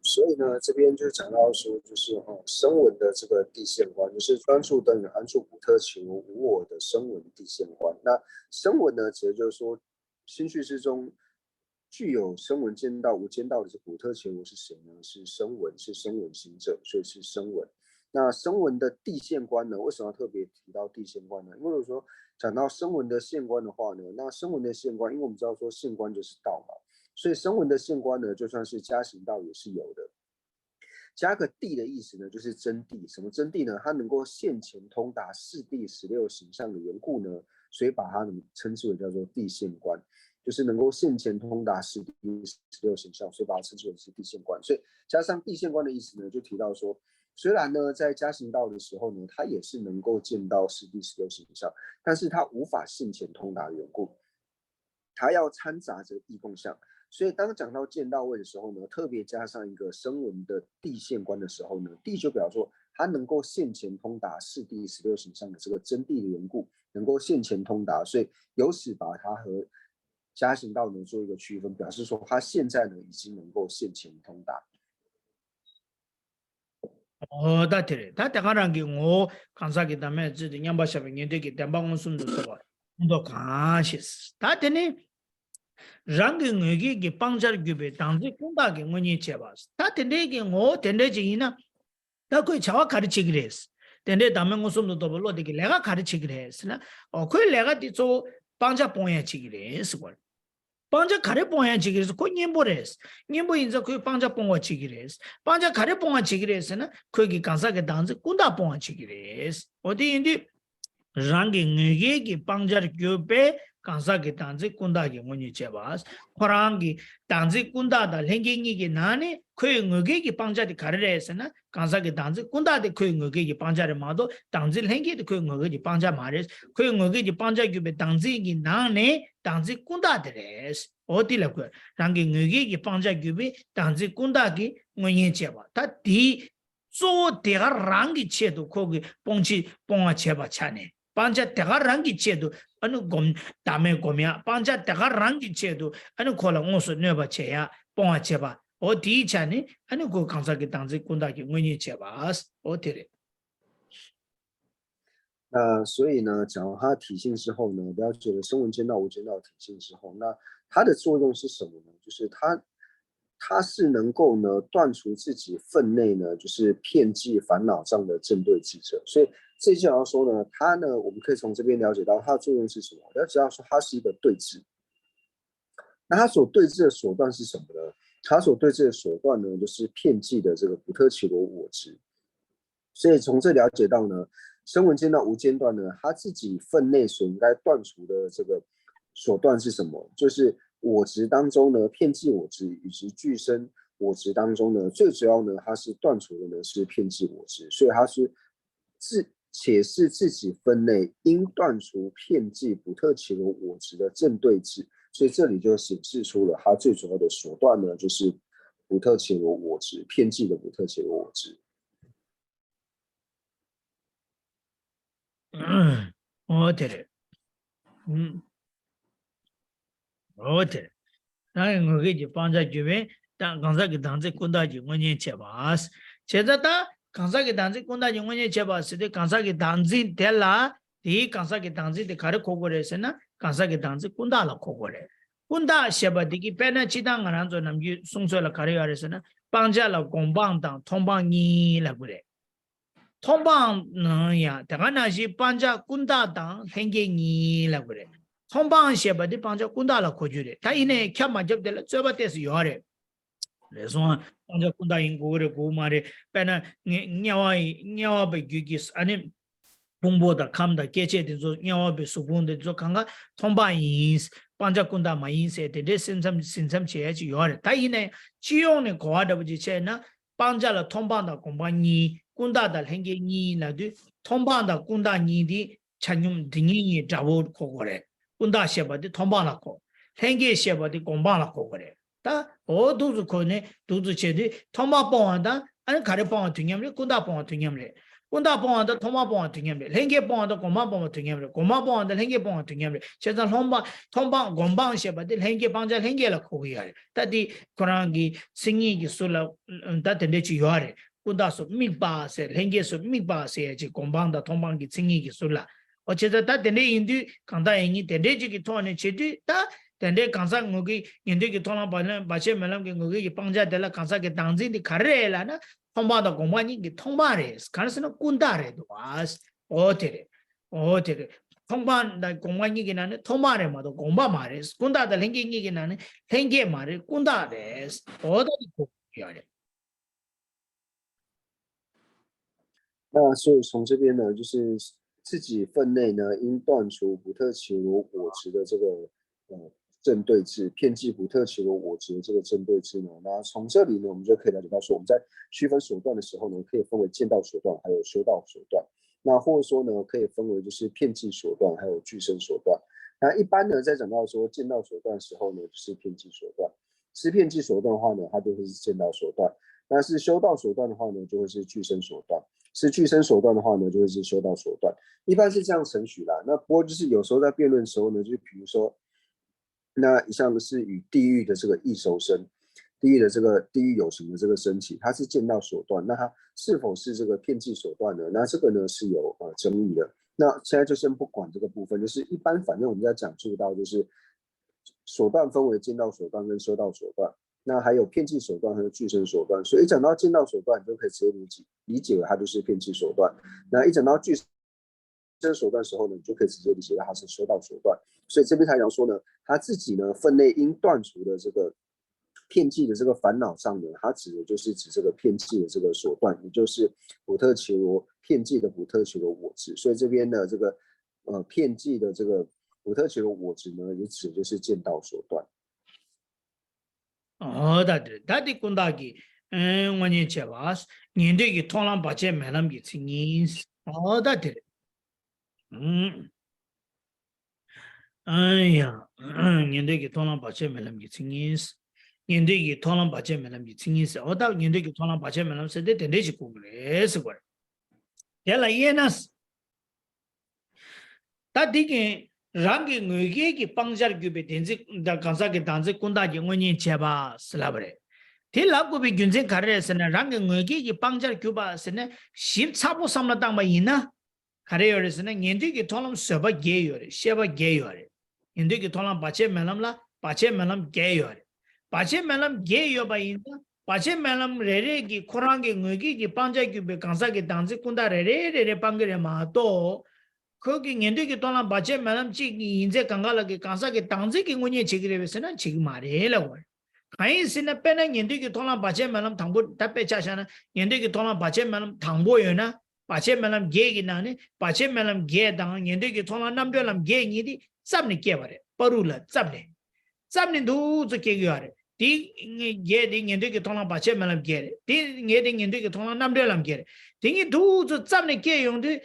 所以呢，这边就讲到说，就是声闻的这个地现观，就是专注等于安住普特求无我的声闻地现观。那声闻呢，其实就是说，心绪之中具有声闻见道无间道的这普特求是谁呢？是声闻，是声闻行者，所以是声闻。那声闻的地现观呢，为什么要特别提到地现观呢？因为有时候讲到声闻的现观的话呢，那声闻的现观，因为我们知道说现观就是道嘛。所以声闻的现观呢，就算是加行道也是有的。加个地的意思呢，就是真谛。什么真谛呢？它能够现前通达四谛16形象的缘故呢，所以把它称之为叫做地现观，就是能够现前通达四谛16形象，所以把它称之为是地现观。所以加上地现观的意思呢，就提到说，虽然呢在加行道的时候呢，它也是能够见到四谛16形象，但是它无法现前通达的缘故，它要掺杂着地共相。所以当讲到见到位的时候呢，特别加上一个声闻的地现观的时候呢，地就表示说它能够现前通达四谛16形象的这个真谛的缘故，能够现前通达，所以由此把它和加行道呢做一个区分，表示说它现在呢已经能够现前通达。다 되래. 다 대가란 게 뭐, 간사기 다음에, 지, 냠바 샤빙, 인데기, 댐방은 숨도 써봐. 또 가시스. 다 되네. 랑게 ngegi pangjar gyube dangze kunda ge ngoni chebas ta tende ge ngo tende jina ta koi chawa khari chigres tende dame ngosum do bolo de ge lega khari chigres na o koi lega ti so pangja poya chigres gol pangja khare poya chigres ko nyembores nyembo inza koi pangja ponga chigres pangja khare ponga chigres na koi gi kansa ge dangze kunda ponga chigres odi indi rangi ngegi pangjar gyube kansa ki tanzi kunda ki ngoni chebas korangi tanzi kunda da lengi ngi nani koi ngegi ki pangjar di karire esena kansa ki tanzi kunda di koi ngegi ki pangjar mado tanzi lengi di koi ngegi ki pangjar mares koi ngegi ki pangjar gyube tanzi ki nani tanzi kunda di res oti la koi rangi ngegi ki pangjar gyube tanzi kunda ki ngoni cheba ta di zo dega rangi chedo kogi pongchi ponga cheba chane pancha tega rangi chedo anu gom dame gomya pancha tega rangi chedo anu kola ngoso nyoba cheya ponga cheba o di chane anu go kansa ki tangzi kunda ki ngoni chebas o tere 那所以呢，讲到它的体性之后呢，了解了声闻间道、无间道的体性之后，那它的作用是什么呢？就是它是能够呢断除自己分内呢就是遍计烦恼障的正对智者。所以这就要说呢，它呢我们可以从这边了解到它的作用是什么？了解到说它是一个对治。那它所对治的手段是什么呢？它所对治的手段呢，就是遍计的这个不特伽罗我执。所以从这了解到呢，声闻间道、无间断呢，他自己分内所应该断除的这个手段是什么？就是我执当中呢，遍计我执以及俱生我执当中呢，最主要呢，它是断除的呢是遍计我执，所以它是且是自己分内应断除遍计不特伽罗我执的正对治。所以这里就显示出了它最主要的手段呢，就是不特伽罗我执，遍计的不特伽罗我执。o tere o tere rangi ngoge ji pangja gyube kansa ki tangzi kunda ki ngoni chebas cheza ta kansa ki tangzi kunda ki ngoni chebas de kansa ki tangzi tela di kansa ki tangzi de kare kogore se na kansa ki tangzi kunda la kogore kunda sheba diki pena chidang ngaranzo namgi sungso la kare yare se na pangja la gombang tang tongbang ni la gure tongbang na ya daga na shi pangja kunda tang henge ni la gure tongbang sheba di pangja kunda la kojure ta ine kya majab de la tsoba tesi yore 레송 먼저 군다 인고를 고마레 빼나 냐와 베기기스 아니 봉보다 감다 개체된 냐와 베 수본데 저 강가 통바인스 반자 군다 마인세 데 신삼 제지 요래 다이네 지용네 고하다부지 체나 반자라 통반다 공반니 군다다 행게니 나도 통반다 군다니디 찬용 등이 잡고 고거래 군다 셰바디 통반라고 행게 셰바디 공반라고 그래 다 어두즈 코네 두즈 체디 토마 뽕한다 아니 가레 뽕한 등염래 군다 뽕한 등염래 군다 뽕한다 토마 뽕한 등염래 랭게 뽕한다 고마 뽕한 등염래 고마 뽕한다 랭게 뽕한 등염래 제가 롬바 통방 곰방 셰바디 랭게 방자 랭게라 코기야래 다디 코랑기 싱이기 술라 다데치 요아래 군다서 미바세 랭게서 미바세지 곰방다 통방기 싱이기 술라 어제다 다데네 인디 강다행이 데데지기 토네 체디 다 tende kansa ngogi inde ki thola bache melam ki ngogi ki pangja dela kansa ke dangzi di kare la na thomba da gomba ni ki thomba re kansa no kunda re was o tere thomba da gomba ni ki na ne thomba re ma do gomba ma re kunda da lengi ni ki na ne lengi ma re kunda re o da ko ya re 那所以从这边呢，就是自己分内呢，应断除不特伽罗我执的这个正对治，遍计不特伽罗我执的这个正对治呢，那从这里呢，我们就可以了解到说，我们在区分手段的时候呢，可以分为见道手段，还有修道手段。那或者说呢，可以分为就是遍计手段，还有俱生手段。那一般呢，在讲到说见道手段的时候呢，就是遍计手段；是遍计手段的话呢，它就会是见道手段；那是修道手段的话呢，就会是俱生手段。是具身所断的话呢，就会是修道所断，一般是这样程序啦。那不过就是有时候在辩论的时候呢，就比如说，那一项是与地狱的这个异熟生，地狱的这个地狱有什么这个升起，它是见道所断，那它是否是这个遍计所断呢？那这个呢是有争议的。那现在就先不管这个部分，就是一般反正我们在讲述到就是所断分为见道所断跟修道所断。那还有遍计手段和具身手段，所以一讲到见道手段，你就可以直接理解为它就是遍计手段。那一讲到具身手段的时候呢，你就可以直接理解到它是修道手段。所以这边才讲说呢，他自己呢分内应断除的这个遍计的这个烦恼上呢，它指的就是指这个遍计的这个手段，也就是补特伽罗遍计的补特伽罗我执。所以这边的这个遍计的这个补特伽罗我执呢，也指就是见道手段。다디 꾼다기 원이 제바스 년대기 통랑 바체 매람 비치니 다디 아야 년대기 통랑 바체 매람 비치니 년대기 통랑 바체 매람 비치니 년대기 통랑 바체 매람 세데 데데지 고그레스 거 야라 예나스 다디게 랑게 뇌게기 빵자르 규베 덴지 다 간사게 단지 꾼다기 원이 제바스 라브레 딜라고비 균제 가르에서는 랑게 뇌게기 빵자르 규바스네 14보 삼라당바 이나 가레요레스는 년대기 통랑 서바 게요레 셰바 게요레 인도기 통랑 바체 멜람라 바체 멜람 게요레 바체 멜람 게요바 인다 바체 멜람 레레기 코랑게 뇌기기 빵자규베 간사게 단지 꾼다 레레레레 빵게레 마또 거기 년대기 통랑 바체 멜람 지기 인제 강가라게 간사게 단지기 원이 지기레베스는 지금 말해라고 가인스는 빼는 년대기 통랑 바체 멜람 당보 답배 자샤는 년대기 통랑 바체 멜람 당보여나 바체 멜람 게기 나네 바체 멜람 게당 년대기 통랑 남별람 게니디 쌈니 깨버려 버루라 쌈니 두즈 깨기하래 디 게디 년대기 통랑 바체 멜람 게래 디 게디 년대기 통랑 남별람 게래 딩이 두즈 쌈니 깨용데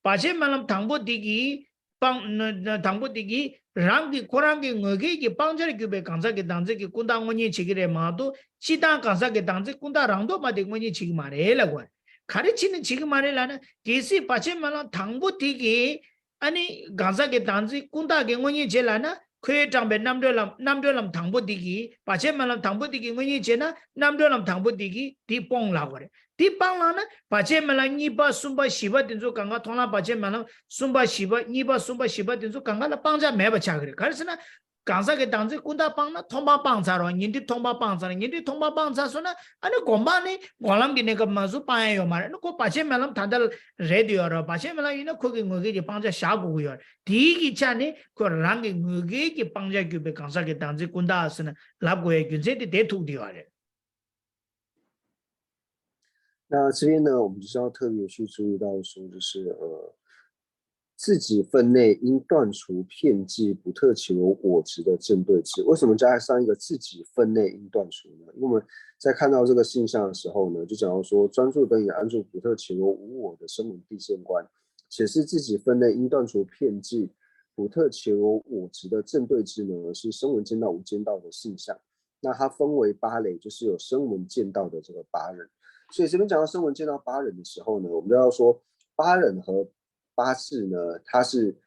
바체 멜람 당보 디기 당보 디기 랑기 코랑기 ngegi 빵저리 규베 간사게 단제기 꾼당원이 지기래 마도 시당 간사게 단제 꾼다랑도 마데 원이 지기 말해라고 가르치는 지금 말해라는 계시 빠체만 당부 디기 아니 간사게 단제 꾼다게 원이 제라나 그에 장배 남들람 당부 디기 빠체만 당부 디기 원이 제나 남들람 당부 디기 디뽕라고 그래 디빵라는 빠체만 니바 숨바 시바 된조 강가 통라 빠체만 숨바 시바 니바 숨바 시바 된조 강가라 빵자 매바차 그래 그래서나 간사게 단지 꾼다 빵나 통바 빵자로 닌디 통바 빵자로 닌디 통바 빵자서나 아니 고마니 고람기 내가 마주 빠요 말에 그 빠체만 다들 레디오로 빠체만 이나 거기 거기 빵자 샤고고요 디기 차네 그 랑게 거기 빵자 규베 간사게 단지 꾼다스는 라고에 균세디 대투디와래那这边呢，我们就是要特别去注意到说，就是自己分内应断除遍计补特伽罗我执的正对治。为什么加上一个自己分内应断除呢？因为我们在看到这个现象的时候呢，就讲到说，专注等于安住补特伽罗无我的声闻地现观，且是自己分内应断除遍计补特伽罗我执的正对治呢，是声闻见道无间道的现象。那它分为8类，就是有声闻见道的这个8人。所以这边讲到声闻见到8人的时候呢，我们就要说8人和8智呢，它是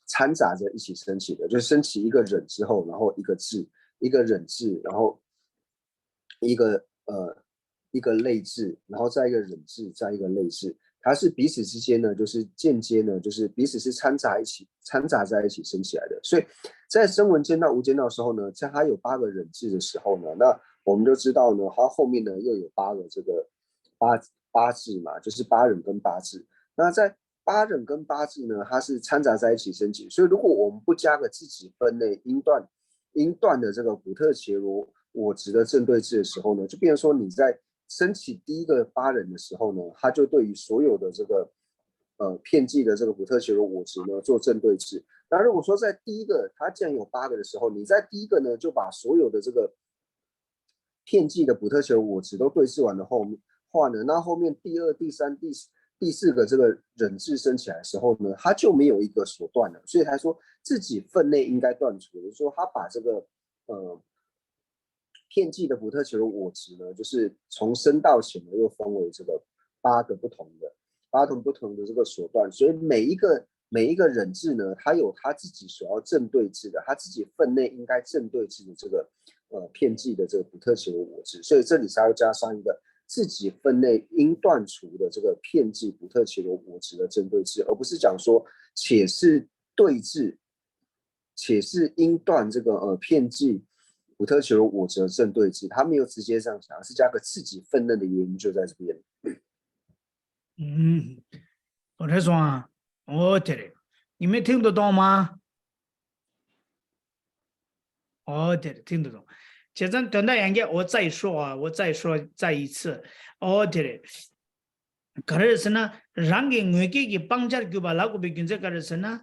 掺杂着一起升起的，就是升起一个忍之后，然后一个智，一个忍智，然后一个类智，然后再一个忍智，再一个类智，它是彼此之间呢，就是间接呢，就是彼此是掺杂在一起升起来的。所以在声闻见到无间道的时候呢，在它有8个忍智的时候呢，那我们就知道呢，它后面呢又有8个这个八智嘛，就是8忍跟8智。那在8忍跟8智呢，它是掺杂在一起升起。所以如果我们不加个自己分内应断的这个补特伽罗我执的正对治的时候呢，就变成说你在升起第一个8忍的时候呢，它就对于所有的这个遍计的这个补特伽罗我执呢做正对治。那如果说在第一个它既然有8个的时候，你在第一个呢就把所有的这个遍计的补特伽罗我执都对治完的话呢，那后面第2、第3、第4个这个忍智升起来的时候呢，它就没有一个所断了，所以他说自己分内应该断除，就是说他把这个片剂的补特伽罗我执呢，就是从深到浅呢又分为这个8个不同的这个所断，所以每一个忍字呢，它有它自己所要正对治的，它自己分内应该正对治的这个片剂的这个补特伽罗我执，所以这里是要加上一个自己分内应断除的这个片剂补特伽罗我执的正对治，而不是讲说且是对治，且是应断这个片剂补特伽罗我执的正对治，他没有直接这样讲，而是加个自己分内的原因就在这边。我在说啊，我这里你们听得懂吗？对，听得懂。接着等到人家我再说啊，再一次。对，可是呢，让给我给帮着给把老古比跟这个是呢，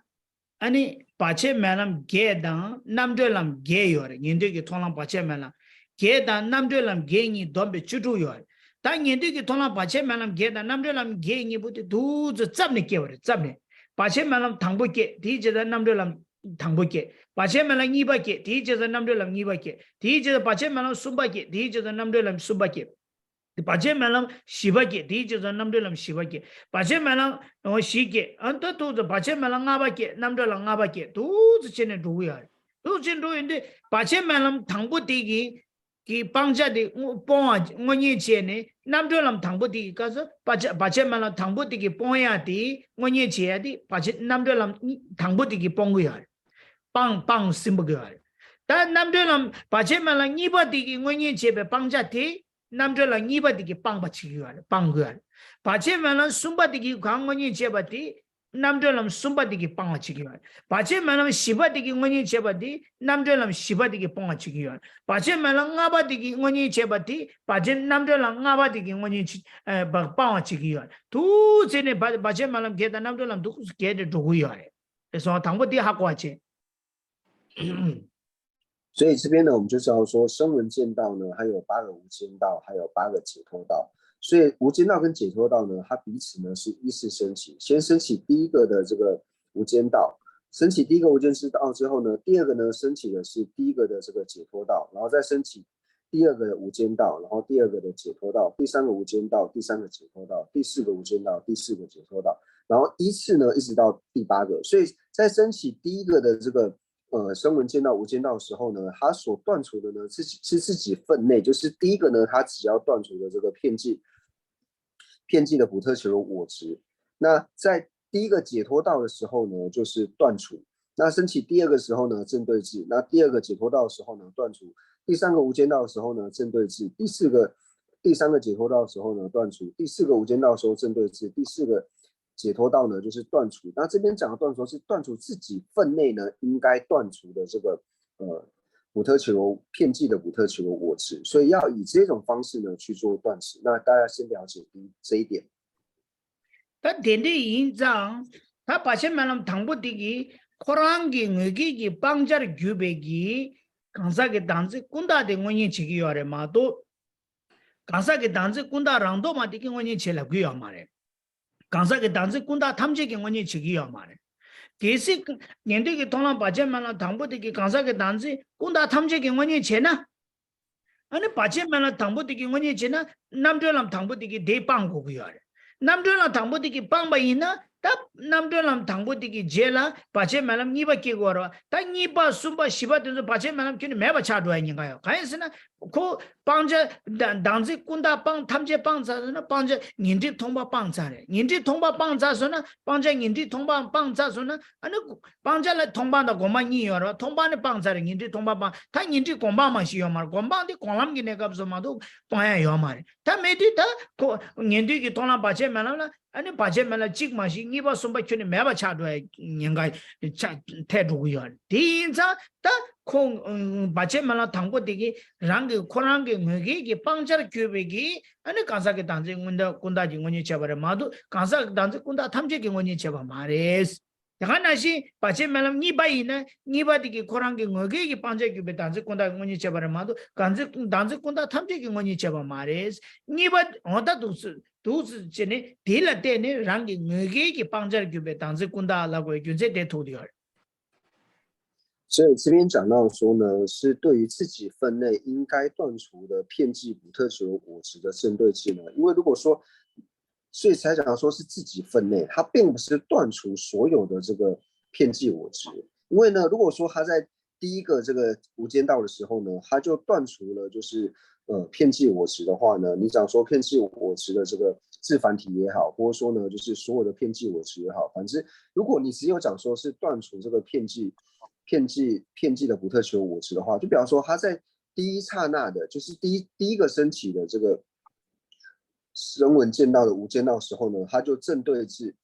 아니 pache melam ge dan namde lam ge yor ngende ki tholang pache melam ge dan namde lam ge ni dombe chutu yor ta ngende ki tholang pache melam ge dan namde lam ge ni buti du zu zabne ke yor zabne pache melam thangbo ke di je dan namde lam thangbo ke pache melam ni ba ke di je dan namde lam ni ba ke di je pache melam sumba ke di je dan namde lam sumba ke pache melam shiva ke di je dan namde lam shiva ke pache melam shi ke anta tu pache melam ngaba ke namde lam ngaba ke tu chene du ya tu chen du inde pache melam thangbu ti ki pangja de pon ngoni che ne namde lam thangbu ti ka so pache melam thangbu ti ki pon ya ti ngoni che di pache namde lam thangbu ti ki pon ya pang simbu ya ta namde lam pache melam ni ba ti ki ngoni che be pangja ti namde lam ni ba ti ki pang ba chi ya pang ya pache melam sumba ti ki ngoni che ba ti 남들람 숨바디기 빵아치기 와 바체 말람 시바디기 원이 제바디 남들람 시바디기 빵아치기 와 바체 말람 나바디기 원이 제바디 바체 남들람 나바디기 원이 빵아치기 와 두제네 바체 말람 게다 남들람 두 게데 두고요 그래서 당부디 하고 왔지 所以这边呢，我们就知道说声闻见道呢，还有8个无间道，还有8个解脱道。所以无间道跟解脱道呢，它彼此呢是依次升起，先升起第一个的这个无间道，升起第一个无间道之后呢，第二个呢升起的是第一个的这个解脱道，然后再升起第二个的无间道，然后第二个的解脱道，第三个无间道，第三个解脱道，第四个无间道，第四个解脱道，然后依次呢一直到第8个。所以在升起第一个的这个声闻见道无间道的时候呢，它所断除的呢是自己分内，就是第一个呢，它只要断除的这个片剂的补特伽罗我执。那在第一个解脱道的时候呢，就是断除。那升起第二个时候呢，正对治。那第二个解脱道的时候呢，断除。第三个无间道的时候呢，正对治。第三个解脱道的时候呢，断除。第四个无间道的时候正对治。第四个解脱道呢，就是断除。那这边讲的断除是断除自己分内呢应该断除的这个补特伽罗片剂的补特伽罗我执，所以要以这种方式呢去做断持。那大家先了解这一点。他点的印章，他把前面那唐布的给코랑기 의기기 빵자를 규백이 강사게 단지 군다데 원이 지기요래 마도 강사게 단지 군다랑도 마디기 원이 제라고요 말해 강사게 단지 군다 탐지기 원이 지기요 말해 계시 년대기 통랑 바제만나 당부되기 강사게 단지 군다 탐지기 원이 제나 아니 바제만나 당부되기 원이 제나 남들람 당부되기 대빵고고요 남들람 당부되기 빵바이나 ता नमदलम थांगबोति की जेला पाचे मैलम नीबा के गोरो ता नीबा सुबा शिबा तो पाचे मैलम क्यों मैं बचा दो आएंगे गायो काहे से ना को पांच दांजे कुंदा पांच 탐제 पांच ना पांच निंदी 통바 पांच निंदी 통바 पांच ना पांच निंदी 통바 पांच ना अने पांचला 통바 나 गोमा नियोरो 통바 ने पांच निंदी 통바 पांच ता निंदी गोमा मा시यो मार गोमा दी कोलम की ने कब समादो पाया यो मारे ता मेदी ता को निंदी की तोला पाचे मैलम ना 아니 바제 말라 찍 마시 니바 som바 촌에 매바 차도에 년가 차 태두고요 디인자 따콩 바제 말라 당고되기 랑게 코랑게 뇌게 빵자르 교백이 아니 간사게 단제 군다 진원이 쳐버려 마도 간사 단제 군다 탐제 진원이 쳐봐 말레스 야나시 바제 말라 니바이나 니바디기 코랑게 뇌게 빵자 교백 단제 군다 진원이 쳐버려 마도 간제 단제 군다 탐제 진원이 쳐봐 말레스 니바 어다 दूसरे चने ढीलते ने रंग न्यूगे की पांचर क्यों बेतांसे कुंदा अलग हुए क्यों से डेथ हो दिया 所以这边讲到说呢，是对于自己分内应该断除的片剂补特球果质的针对剂呢，因为如果说，所以才讲说是自己分内，它并不是断除所有的这个片剂果质，因为呢，如果说它在第一个这个无间道的时候呢，它就断除了就是片剂果质的话呢，你讲说片剂果质的这个致繁体也好，或者说呢就是所有的片剂果质也好，反正如果你只有讲说是断除这个片剂的补特球果质的话，就比方说它在第一刹那的，就是第一个升起的这个人文见到的无间道时候呢，它就正对至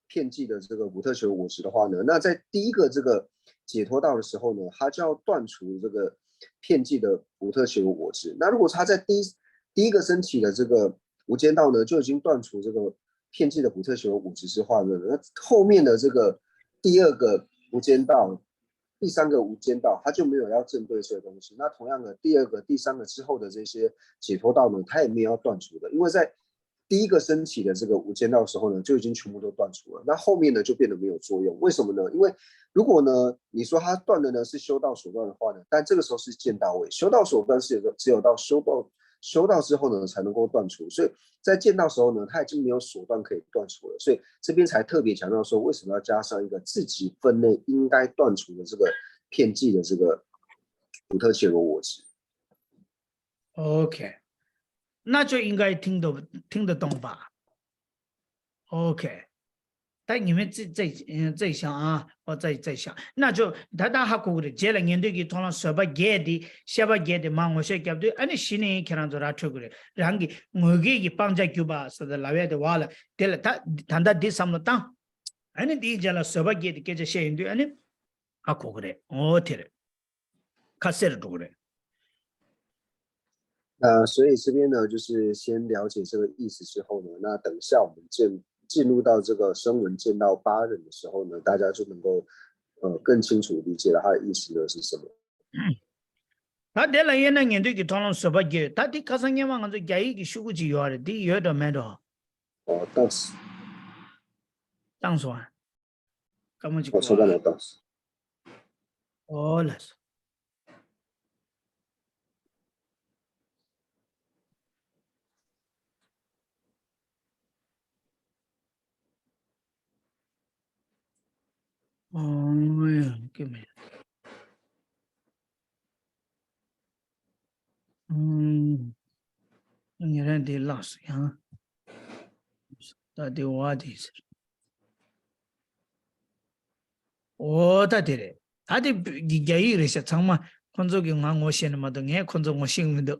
片剂的这个补特球果质的话呢，那在第一个这个解脱道的时候呢，它就要断除这个片剂的补特球果质。那如果它在第一个升起的这个无间道呢，就已经断除这个片剂的补特球果质之话呢，那后面的这个第二个无间道、第三个无间道，它就没有要正对这个东西。那同样的，第二个、第三个之后的这些解脱道呢，它也没有要断除的，因为在第一个升起的这个无间道的时候呢，就已经全部都断除了。那后面呢就变得没有作用，为什么呢？因为如果呢你说它断的呢是修道手段的话呢，但这个时候是见到位，修道手段是只有到修道之后呢才能够断除，所以在见到时候呢，它已经没有手段可以断除了，所以这边才特别强调说，为什么要加上一个自己分内应该断除的这个片剂的这个补特切罗果质。OK， 那就应该听得懂吧 ？OK， 但你们再想啊，我再想，那就他还过的，接了年对给同了说把给的，下把给的嘛，我说给的，俺的心里看到做他出过来，然后我给帮着就把是的老外的话了，对了，他第三了当，俺的第一家了说把给的给这些人对，俺的还过来，我天了，卡塞了过来。那所以这边呢，就是先了解这个意思之后呢，那等下我们进入到这个声闻见到八人的时候呢，大家就能够更清楚理解了它的意思呢是什么。他得了也能面对给讨论说把给，他的卡上年往这给一个学过去要的，第有的没的。哦，当时当说啊，根本就我说到了当时。哦了。哦呀，给没。你人的老师呀，到底我的是，我的嘞，他的你给一个些长嘛，工作给我写的嘛，都爱工作我心里头。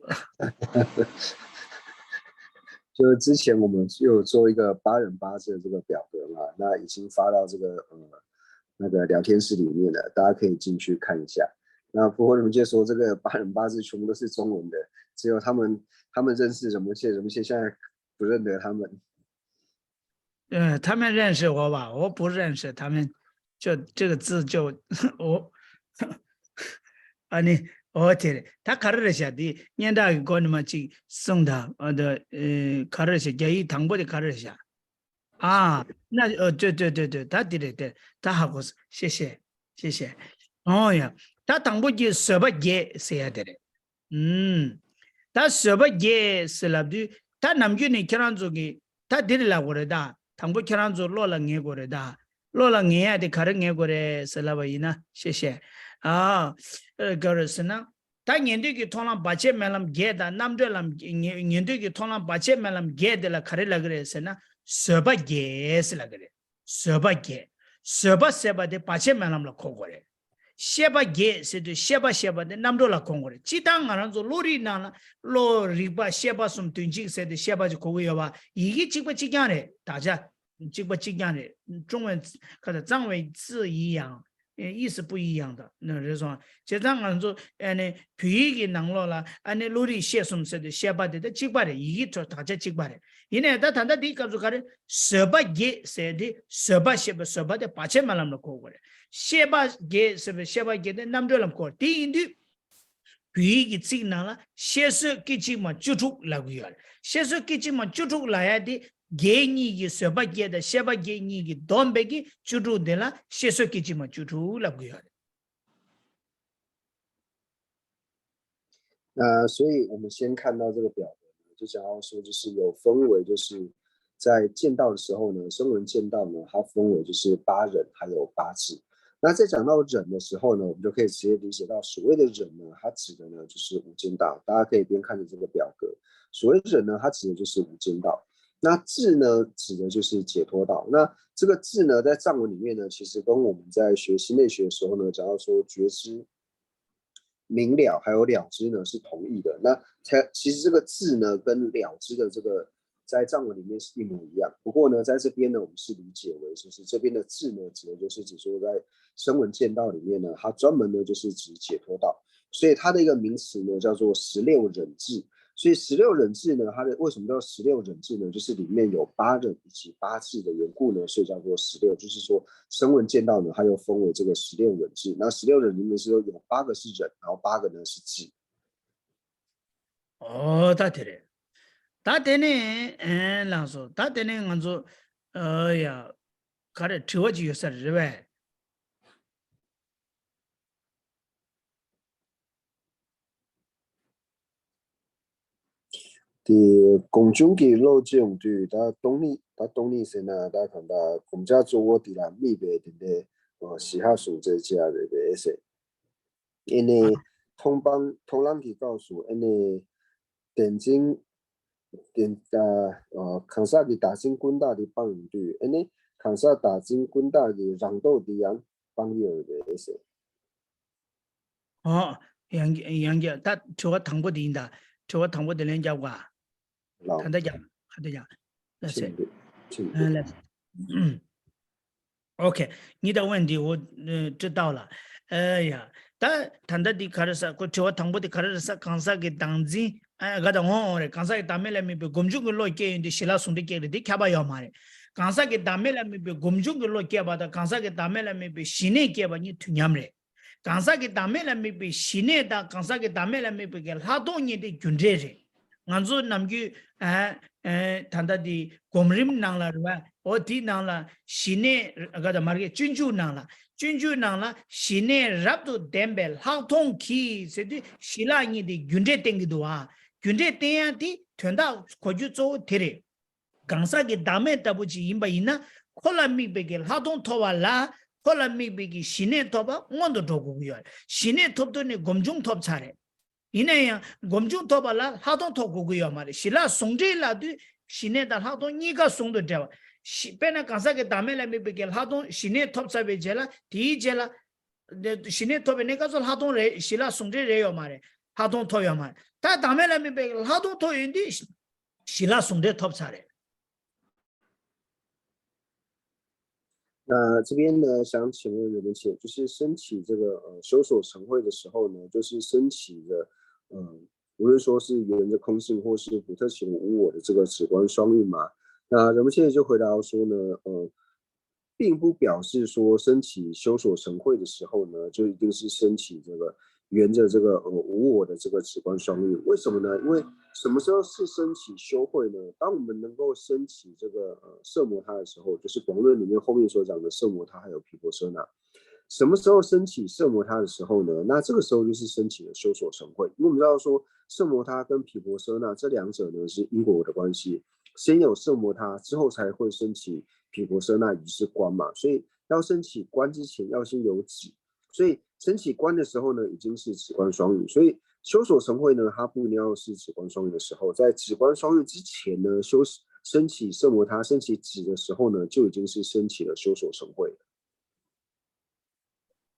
就是之前我们有做一个8人8字的这个表格嘛，那已经发到这个那个聊天室里面了，大家可以进去看一下。那不过你们就说这个8人8字全部都是中文的，只有他们认识什么切，现在不认得他们。他们认识我吧，我不认识他们，就这个字就我啊你。我天嘞，他卡了下的，年代过那么去送他，卡了下，叫一唐伯的卡了下，啊，那对，他对，他好过是，谢谢，哦呀，他唐伯就舍不给谁呀的嘞，他舍不给是了的，他南军你看上做给，他对了我的哒，唐伯看上做落了你过的哒，落了你呀的卡了你过的是了吧伊呢，谢谢。啊，个是呢，他年对给同样把钱买了给的，那么这了年对给同样把钱买了给的了，可是那个是呢，舍不给是那个的，舍不给，舍不的把钱买了了空过来，舍不给是的，舍不的那么多了空过来，其他人做罗里那了，罗里把舍不什么东西是的，舍不就空过来吧，一个几不几样的，大家几不几样的，中文和的藏文字一样。意思不一样的，那就是说，这张按照皮给弄了啦，罗里写什么的，写把的，几把的，一个大家几把的，因为他谈到第一个就看的，舍不给写的，舍不的把钱买了么过过来，写把给是不是写把给的那么多人过，第一句皮给自己弄了，写是给自己嘛就出来个样，写是给自己嘛就出来的。给你个舍不给的，写不给你个东北个，就住的了，写说给什么就住了不要的。所以我们先看到这个表格，就想要说，就是有分为，就是在剑道的时候呢，声闻剑道呢，它分为就是八忍还有八智。那在讲到忍的时候呢，我们就可以直接理解到，所谓的忍呢，它指的呢就是无间道。大家可以边看着这个表格，所谓忍呢，它指的就是无间道。那智呢，指的就是解脱道。那这个智呢，在藏文里面呢，其实跟我们在学心类学的时候呢，讲到说觉知、明了还有了知呢是同义的。那其实这个智呢，跟了知的这个在藏文里面是一模一样。不过呢，在这边呢，我们是理解为就是这边的智呢，指的就是指说在声闻剑道里面呢，它专门呢就是指解脱道。所以它的一个名词呢叫做16忍智。所以16忍智呢，它的为什么叫16忍智呢？就是里面有8忍以及8智的缘故呢，所以叫做16。就是说声闻剑道呢，它又分为这个16忍智。那16忍里面是说有8个是忍，然后8个呢是智。哦，大体的，大体呢，老说，大体呢，俺说，呀，看着车就有事儿呗。thì cùng chúng kỳ lô dụng thì đã đông ni sen à đã看到我们家做我的啦密别的的喜好数这家的的些，因为通浪给告诉因为电竞康萨给打进滚大的帮队，因为康萨打进滚大的让到的样帮友的些。哦，杨家，他车唐不丁的，车唐不的人家话，他在讲，他在讲，那是，来，OK，你的问题我知道了。哎呀，但谈到的卡尔萨，过去我谈过的卡尔萨，刚才给当真，哎，个的我嘞，刚才给打没来没被公众个落给的，希腊送的给的，的卡巴要嘛嘞。刚才给打没来没被公众个落给吧的，刚才给打没来没被西内给吧，你听见没？刚才给打没来没被西内的，刚才给打没来没被给他多年的军队人，俺说那么就谈到的公人能了是吧？我提能了，西内个的嘛个军主能了。军主能了，西内รับ到点白，好通气，是的，希腊人的军队定的多啊，军队定下的，传到过去做提的，刚才给大妹打不起，因为呢，后来没被给好通拖完了，后来没被给西内拖吧，我都做过样，西内拖到呢，公众拖差的，因为呀，公众拖完了，好通拖过样嘛的，希腊送这了的，西内的好通你个送的掉。本来刚才给大妹来没被给他东新年 top 才被接了，第一节了，新年 top 那个时候他东人，希腊送这人要嘛的，他东托要嘛，但大妹来没被他东托人的，希腊送这 top 才的。那这边呢，想请问人们请，就是升起这个修所成会的时候呢，就是升起的，无论说是圆着空性或是普特起无我的这个止观双运嘛。那人们现在就回答说呢，并不表示说升起修所成会的时候呢，就一定是升起这个沿着这个无我的这个止观双运。为什么呢？因为什么时候是升起修会呢？当我们能够升起这个色摩他的时候，就是广论里面后面所讲的色摩他还有毗婆舍那。什么时候升起色摩他的时候呢？那这个时候就是升起了修所成会。因为我们知道说色摩他跟毗婆舍那这两者呢是因果的关系。先有色摩他，之后才会升起毗婆舍那，也就是观嘛。所以要升起观之前，要先有止。所以升起观的时候呢，已经是止观双运。所以修所成会呢，它不一定要是止观双运的时候，在止观双运之前呢，升起色摩他、升起止的时候呢，就已经是升起了修所成会了。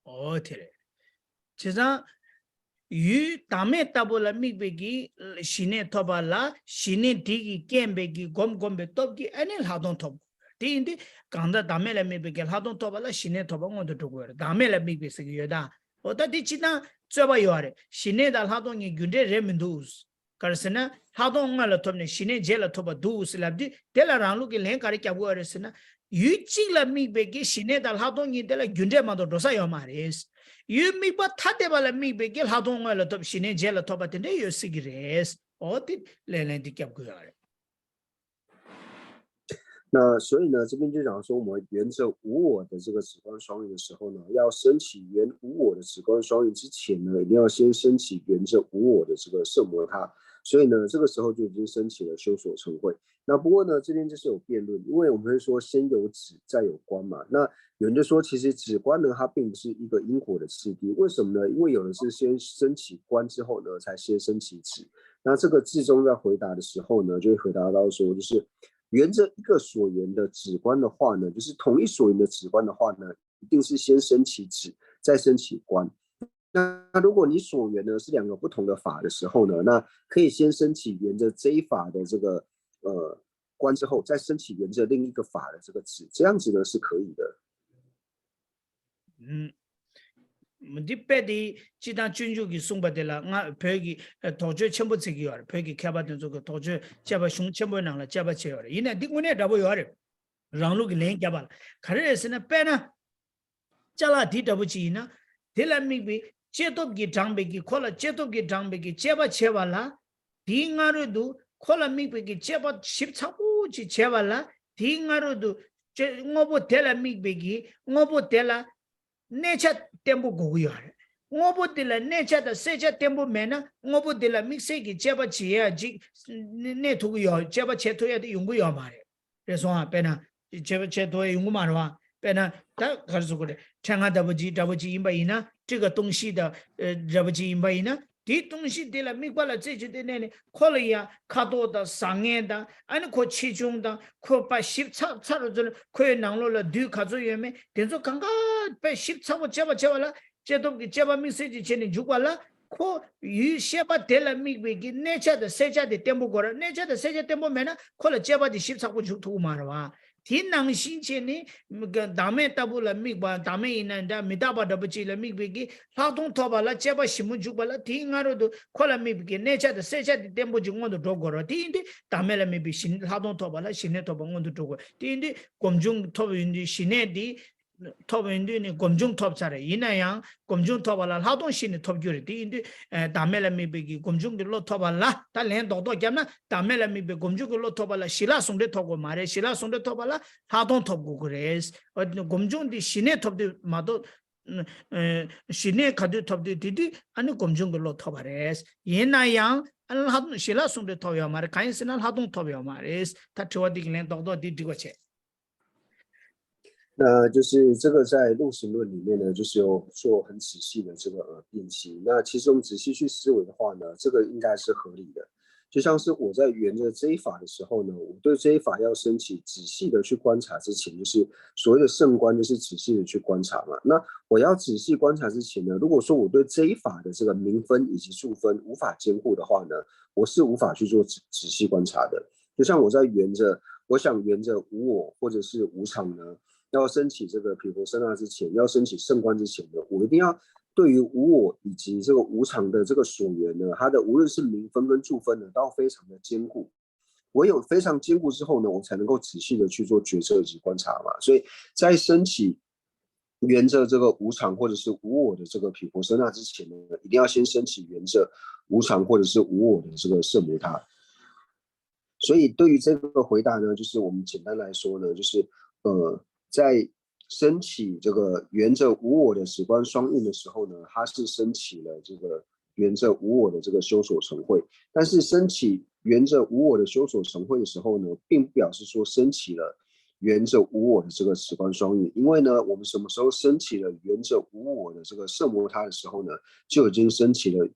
哦，对嘞，其实与大妹打不了没被给新年 top 了，新年第一件被给光被 top 给，哎，你好多 top。第一的，刚才大妹来没被给好多 top 了，新年 top 我都做过了，大妹来没被是个月的，我到第七档最不要的，新年的好多人军队人民都是，可是呢，好多我了 top 呢，新年接了 top 都是了的，得了让路给连卡的交过的是呢，与进了没被给新年的好多人得了军队嘛都多少要嘛的。有没把他的把了没被给他动了，都新年节了，他把的那有事个人，我的来的讲过来。那所以呢，这边就讲说，我们沿着无我的这个止观双运的时候呢，要升起圆无我的止观双运之前呢，一定要先升起沿着无我的这个圣摩他。所以呢，这个时候就已经升起了修所成慧。那不过呢，这边就是有辩论，因为我们会说先有止再有观嘛。那有人就说，其实止观呢，它并不是一个因果的次第。为什么呢？因为有的是先升起观之后呢，才先升起止。那这个智中在回答的时候呢，就会回答到说，就是沿着一个所缘的止观的话呢，就是同一所缘的止观的话呢，一定是先升起止，再升起观。那如果你所缘呢是两个不同的法的时候呢，那可以先升起沿着这一法的这个观之后，再升起沿着另一个法的这个止，这样子呢是可以的。di pedi chita chunju ki sungpa de la nga pegi tojo chenpo tsegi yore pegi kyaba de zogo tojo chaba shung chenpo nang la chaba che yore ina di ngune dabo yore ranglu ki len kyaba la khare se na pe na chala di dabo chi na de la mi bi chetop ki dangbe ki khola chetop ki dangbe ki cheba cheba la di ngaru du khola mi bi ki cheba ship chabu chi cheba la di ngaru du ngobo de la mi bi ki ngobo de la necha tempo goyare ngobo de la necha da secha tempo mena ngobo de la mixe ki cheba chia ji ne tu yo cheba che to ya de yungu yo mare reso a pena cheba che to yungu ma wa pena ta khar su ko de changa da bu ji imba ina 这个东西的这不ji imba ina ဒီ东西de la mi kwa la che che de ne ko le ya kha do da sang ye da an ko chi chung da ko pa ship cha cha ro ko nang lo la du kha zo ye me den zo kang ga pe ship cha mo cha ba la che do ki cha ba mi se ji che ni ju kwa la ko yu she ba de la mi be ki ne cha de se cha de tempo ko ra ne cha de se cha tempo me na ko la che ba di ship cha ko ju tu ma ra ba 天能心切呢，个大妹大不了米吧，大妹呢，da米大把的不记了米比，拉动拖把了，接把西门就把了，天俺都快了米比，那家的剩下的点不就我都做过了，天的大妹了米比新拉动拖把了，新的拖把我都做过，天的公众拖把的新的。 top indi gomjung top chare ina yang gomjung top ala la don shin top gyure ti indi damela mi be gi gomjung lo top ala ta len do do gyamna damela mi be gomjung lo top ala shila sungde top go mare shila sungde top ala la don top go gres gomjung di shine top di ma do shine khadu top di di ani gomjung lo top ares ina yang al ha shila sungde top ya mare kain sinal ha don top ya mare ta chwa di len do do di di go che 那就是这个在陆行论里面呢，就是有做很仔细的这个辨析。那其实我们仔细去思维的话呢，这个应该是合理的。就像是我在圆着这一法的时候呢，我对这一法要升起仔细的去观察之前，就是所谓的圣观，就是仔细的去观察嘛。那我要仔细观察之前呢，如果说我对这一法的这个明分以及数分无法兼顾的话呢，我是无法去做仔细观察的。就像我在圆着，我想圆着无我或者是无常呢。 要升起这个毗婆舍那之前，要升起圣观之前呢，我一定要对于无我以及这个无常的这个所缘呢，它的无论是明分跟住分呢，都要非常的坚固。唯有非常坚固之后呢，我才能够仔细的去做决策以及观察嘛。所以在升起沿着这个无常或者是无我的这个毗婆舍那之前呢，一定要先升起沿着无常或者是无我的这个圣摩他。所以对于这个回答呢，就是我们简单来说呢，就是在升起这个圆着无我的止观双运的时候呢，它是升起了这个圆着无我的这个修所成慧。但是升起圆着无我的修所成慧的时候呢，并不表示说升起了圆着无我的这个止观双运，因为呢，我们什么时候升起了圆着无我的这个圣摩他的时候呢，就已经升起了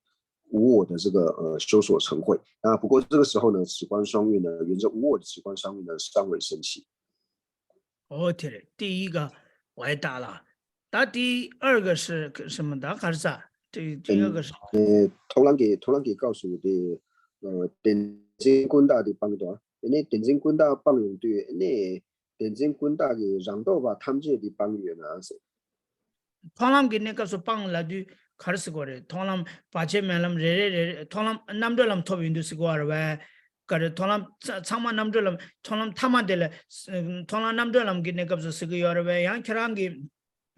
无我的这个修所成慧。那不过这个时候呢，止观双运呢，圆着无我的止观双运呢，尚未升起。 哦，对了，第一个我也答了，答第二个是什么的还是啥？第二个是头人给告诉的，电子滚打的帮段，那电子滚打帮用对，那电子滚打的让到吧，他们这的帮员啊是。头人给那个是帮了的，开始过的，头人把前面那么热，头人南边那么托运的是过了呗。 करे थोला छामा नमडलम थोला थामा देले थोला नमडलम गिने कब्ज सिग योरवे यहां खरांगी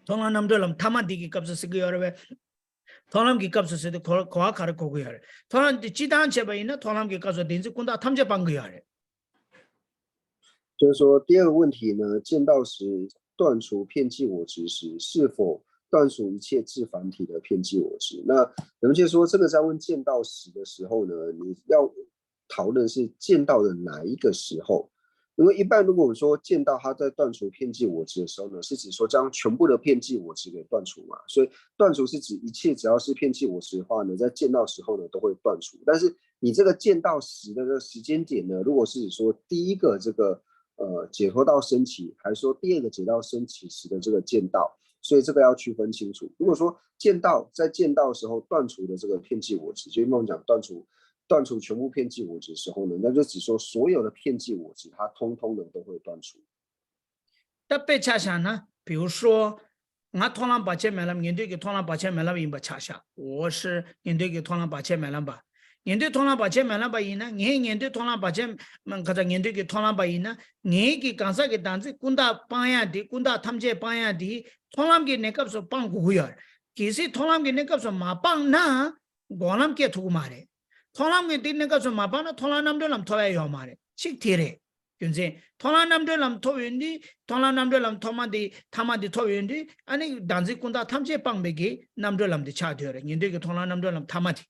थोला नमडलम थामा दिगी कब्ज सिग योरवे थोलाम की कब्ज से खोआ खर को गयो रे थोला चिदान छे बई न थोलाम की कब्ज दिन से कुंदा थमजे पंग गयो रे 就是说，第二个问题呢，见道时断除遍计我执时，是否断除一切自繁体的遍计我执？那有人就说，这个在问见道时的时候呢，你要讨论是见到的哪一个时候？因为一般如果我们说见到他在断除遍计我执的时候呢，是指说将全部的遍计我执给断除嘛，所以断除是指一切只要是遍计我执的话呢，在见到时候呢都会断除。但是你这个见到时的这个时间点呢，如果是说第一个这个解脱道升起，还是说第二个解道升起时的这个见道，所以这个要区分清楚。如果说见道在见道的时候断除的这个遍计我执，就跟我们讲断除全部遍计我执的时候呢，那就只说所有的遍计我执，它通通的都会断除。特别恰想呢，比如说，我通常把钱买了，面对给通常把钱买了，应不恰想，我是面对给通常把钱买了吧。面对通常把钱买了吧，呢，你面对通常把钱，可是面对给通常把呢，你给刚才给单子，滚到帮呀的，滚到他们这帮呀的，通常给那个说帮古样，其实通常给那个说马帮那，我那给图嘛的，通常给的那个说马帮那，通常那么多人拖来要嘛的，是贴的。근데 토라남들람 토윈디 토라남들람 토마디 타마디 토윈디 아니 단지군다 탐제 빵베기 남들람디 차되어래 인데게 토라남들람 타마디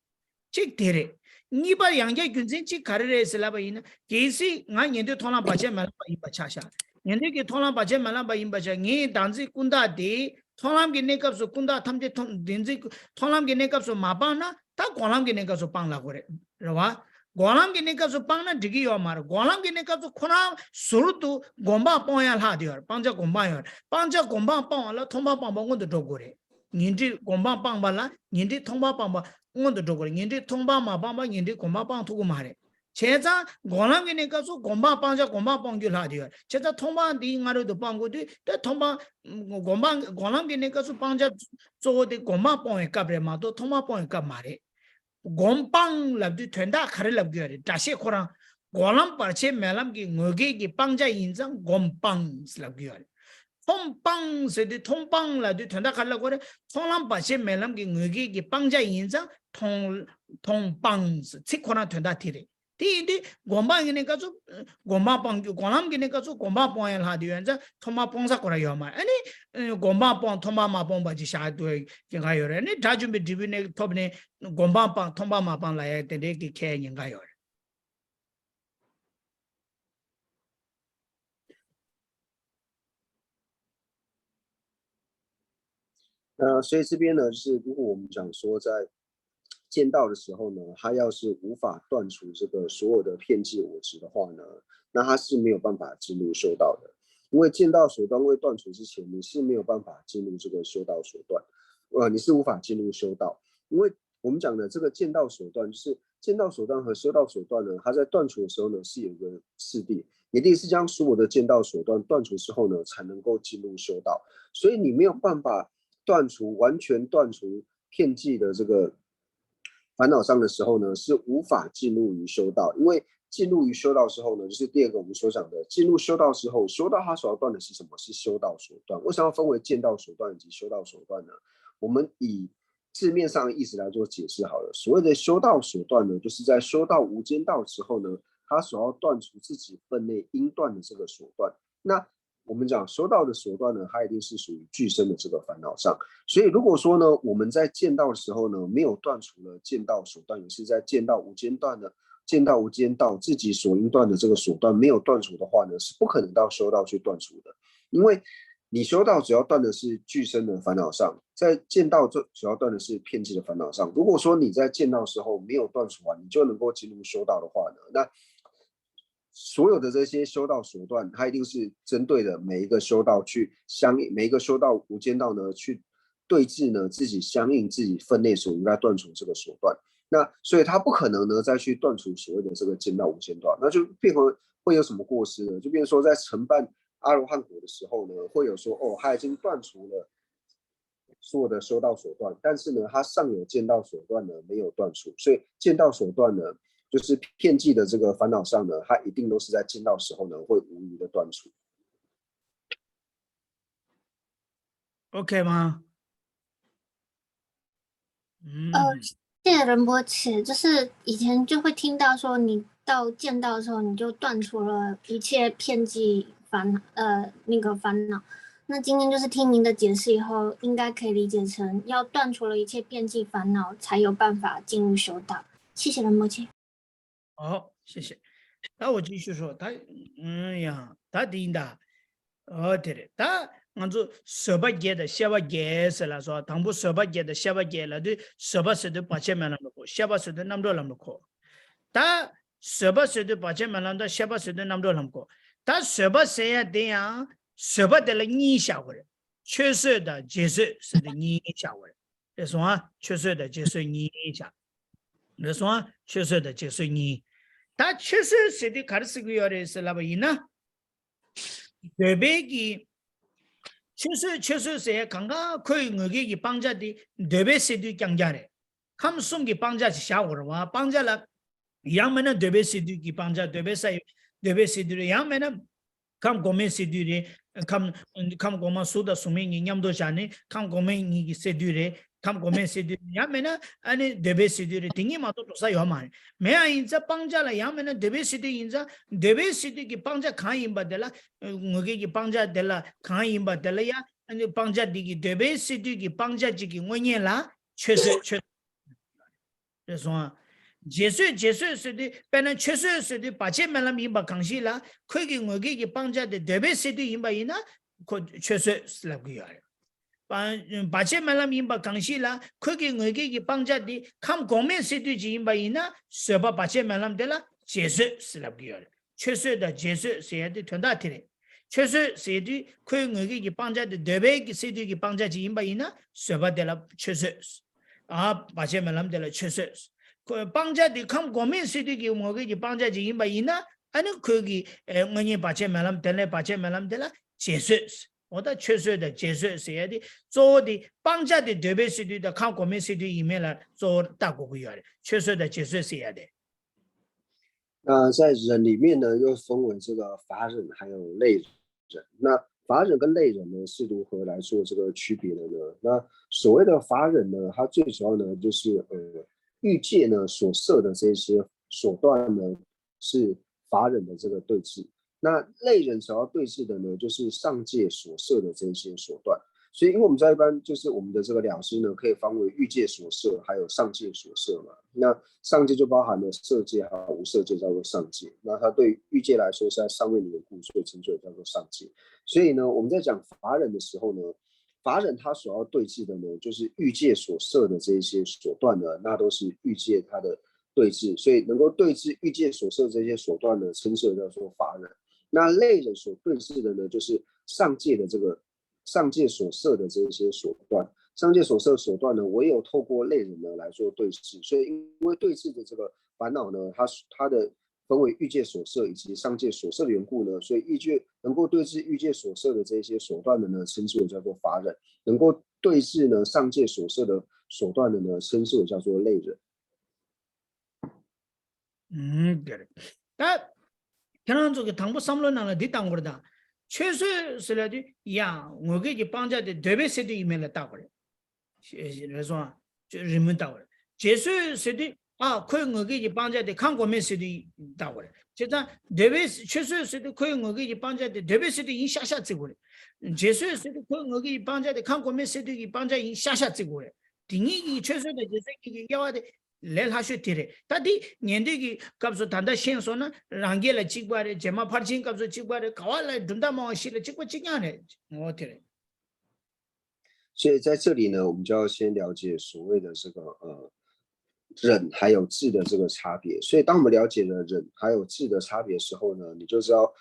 찍데레 니바 양게 근진 찍 가르레슬라바이나 게시 nga 인데 토라 바제 말바 이바차샤 인데게 토라 바제 말바 이바차 니 단지군다 디 토람게 네갑소 군다 탐제 딘지 토람게 네갑소 마바나 다 고람게 네갑소 빵라 그래 라와 गोलाम के निका सो पांगना डिगी यो मार गोलाम के निका सो खुना सुरुतु गोंबा पोया ला दियर पांचा गोंबा यार पांचा गोंबा पांला थोंबा पांबा गोंद डोगोरे निंदी गोंबा पांबाला निंदी थोंबा पांबा गोंद डोगोरे निंदी थोंबा मा पांबा निंदी गोंबा पांग थुगु मारे 제자 गोलाम के निका सो गोंबा पांचा गोंबा पांग ला दियर 제자 थोंबा दी ngaरो दो पांगो दी ते थोंबा गोंबा गोलाम के निका सो पांचा जो दे गोंबा पोए काब्रे मा तो थोंबा पोए का मारे 곰빵 랍디 된다 가를 랍디야 다시 코랑 고람 parche melam ki ngoge ki pangja injang gompang 랍디야 통빵 세디 통빵 랍디 된다 갈라 그래 통람 parche melam ki ngoge ki pangja injang 통빵 치코나 된다 티리 티디 곰방이네 가서 곰방빵 고람기네 가서 곰방빵을 하디엔자 토마빵사 거라 요마 아니 곰방빵 토마마빵 바지 샤도 제가 요래네 다준비 디비네 톱네 곰방빵 토마마빵 라야 되게 개인가 요래所以这边呢，就是如果我们讲说在见道的时候呢，他要是无法断除这个所有的遍计我执的话呢，那他是没有办法进入修道的。因为见道所断未断除之前，你是没有办法进入这个修道所断，你是无法进入修道。因为我们讲的这个见道所断，就是见道所断和修道所断呢，它在断除的时候呢是有个次第，一定是将所有的见道所断断除之后呢，才能够进入修道。所以你没有办法完全断除遍计的这个烦恼上的时候呢，是无法进入于修道。因为进入于修道之后呢，就是第二个我们所讲的，进入修道之后，修道它所要断的是什么？是修道所断。为什么要分为见道所断以及修道所断呢？我们以字面上的意思来做解释好了。所谓的修道所断呢，就是在修道无间道之后呢，他所要断除自己分内应断的这个所断。那我们讲修道的所断呢，它一定是属于具身的这个烦恼上。所以如果说呢，我们在见道的时候呢，没有断除了见道所断，也是在见道无间断的见道无间道自己所应断的这个所断没有断除的话呢，是不可能到修道去断除的。因为你修道只要断的是具身的烦恼上，在见道只要断的是遍计的烦恼上。如果说你在见道的时候没有断除完，你就能够进入修道的话呢，那所有的这些修道所断，它一定是针对的每一个修道去相应，每一个修道无间道呢去对治呢自己相应自己分内所应该断除这个所断。那所以他不可能呢再去断除所谓的这个见道无间道，那就变成会有什么过失呢？就变成说在承办阿罗汉果的时候呢，会有说他已经断除了所有的修道所断，但是呢他尚有见道所断呢没有断除，所以见道所断呢就是遍计的这个烦恼上呢，它一定都是在见道时候呢会无疑的断除。OK 吗？谢谢仁波切，就是以前就会听到说，你到见到的时候，你就断除了一切偏激那个烦恼。那今天就是听您的解释以后，应该可以理解成要断除了一切遍计烦恼，才有办法进入修道。谢谢仁波切。好，谢谢。那我继续说，他他听的，对的，他按照18节的下巴节是来说，唐不18节的下巴节了，对18岁的8千万人口，下巴岁的那么多人口，他18岁的8千万人的下巴岁的那么多人口，他18岁呀这样，18的了你下回来，确实的接受是的你下回来，这说确实的接受你下，这说确实的接受你。他确实是的，卡斯个要的是那么一呢，对别个确实是刚刚可以我给帮家的，对别是的讲价的，他们送给帮家是下午的话，帮家了，杨门呢对别是的给帮家，对别是的，杨门呢，他们国民是的，他们国民说的说明你伢多少呢？他们国民你是的。他们国民是的，杨门呢，安尼对别是的，定义嘛都多少要嘛？没有因着帮家了，杨门呢对别是的，因着对别是的给帮家看因不得了，我给帮家得了看因不得了呀，安尼帮家的给对别是的给帮家这个我念了，确实，这说。结束是的，本来确实是的，把钱买了明白康熙了，可以给我给帮家的对别是的因吧因呢，可确实是那个样的。把钱买了明白康熙了，可以给我给帮家的，看公面是对因吧因呢，是把钱买了的了，结束是那个样的，确实的结束是的团大体的，确实是的可以我给帮家的对别是对给帮家的因吧因呢，是把的了确实把钱买了的了确实。帮家的看国民是的给我给帮家的因吧因呢，还能可以我也把钱买了的了，把钱买了的了，结束。我的确实的解释是的，做的帮家的特别是的看国民是的里面了做大国不一样的，确实的解释是的。那在人里面呢，又分为这个法忍还有类忍。那法忍跟类忍呢，是如何来做这个区别的呢？那所谓的法忍呢，它最主要呢就是欲界呢所设的这些手段呢，是法忍的这个对治。那类忍所要对治的呢，就是上界所设的这些手段。所以，因为我们在一般就是我们的这个两师呢，可以分为欲界所设，还有上界所设嘛。那上界就包含了色界还有无色界，叫做上界。那它对欲界来说是在上面的缘故，所以称之为叫做上界。所以呢，我们在讲法忍的时候呢，法忍它所要对治的呢，就是欲界所设的这些手段呢，那都是欲界它的对治。所以能够对治欲界所设这些手段呢，称之为叫做法忍。那类忍所对治的呢，就是上界的这个上界所设的这些手段，上界所设的手段呢，唯有透过类忍呢来做对治。所以因为对治的这个烦恼呢，它的分为欲界所设以及上界所设的缘故呢，所以欲界能够对治欲界所设的这些手段的呢，称之为叫做法忍；能够对治呢上界所设的手段的呢，称之为叫做类忍。对的。但그런 쪽에 당부 삼론나는 뒤땅 거다. 최소스라도 야, 뭐게 방자데 되베세도 이메일 딱 그래. 그래서 리문 딱 그래. 제수세도 거의 뭐게 방자데 강고메세도 딱 그래. 제가 되베 최소세도 거의 뭐게 방자데 되베세도 인샤샤 찍고 그래. 제수세도 거의 뭐게 방자데 강고메세도 방자 인샤샤 찍고 그래. 등이 최소도 제세기 야와데 ले हाशु तेरे तादी निंदे की कब सो धंधा शें सो ना रंगे ले चिकबारे जमा फर्जिंग कब सो चिकबारे कवाले धुंदा माशी ले चिकबा चिकाने वो तेरे所以在这里呢，我们就要先了解所谓的这个忍还有智的这个差别。所以当我们了解了忍还有智的差别的时候呢，你就知道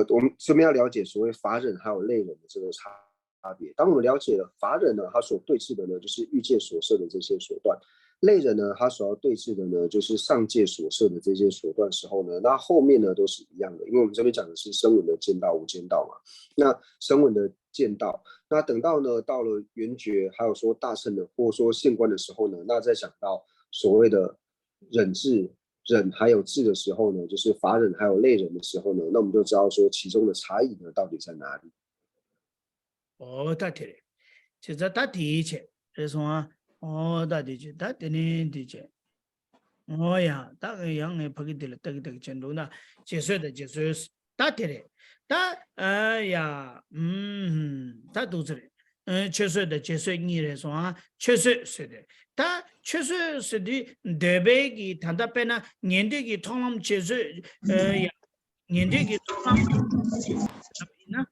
我们顺便要了解所谓法忍还有类忍的这个差别。当我们了解了法忍呢，它所对治的呢就是欲界所设的这些手段。类忍呢，它所要对治的呢，就是上界所设的这些手段时候呢，那后面呢都是一样的，因为我们这边讲的是声闻的见道、无间道嘛。那声闻的见道，那等到呢到了圆觉，还有说大乘的，或者说现观的时候呢，那再讲到所谓的忍智、忍还有智的时候呢，就是法忍还有类忍的时候呢，那我们就知道说其中的差异呢到底在哪里。大体其实大体一切是说大体去大体呢地切哦呀，大概养哎，不给的了，这个程度呢，结束的结束，大的嘞，大哎呀，大肚子嘞，确实的结束你来说啊，确实是的，他确实是的，特别给谈到边呢，年底给通了结束，呀，年底给通了，那，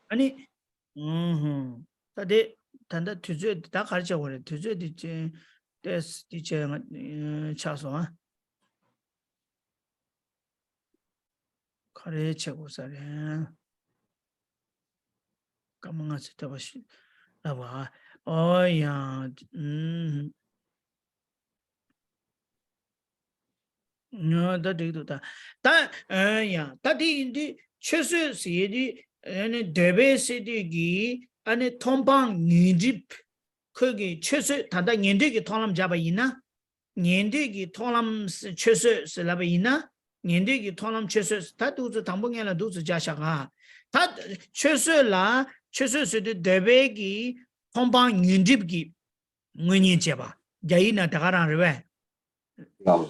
啊你，他的谈到推荐，他开始我的推荐的这，这查说啊。카레 채고사래 까망아지 타바시 나와 어야 다디도다 다 야 다디인디 최소 시디 아니 데베시디기 아니 통방 니집 거기 최소 단다 년대기 통람 잡아이나 년대기 통람 최소 슬라바이나 년대기 통람 최소 다 두즈 당봉에라 두즈 자샤가 다 최소라 최소스디 데베기 통방 니집기 뭐니 제바 야이나 다가라르베 啊，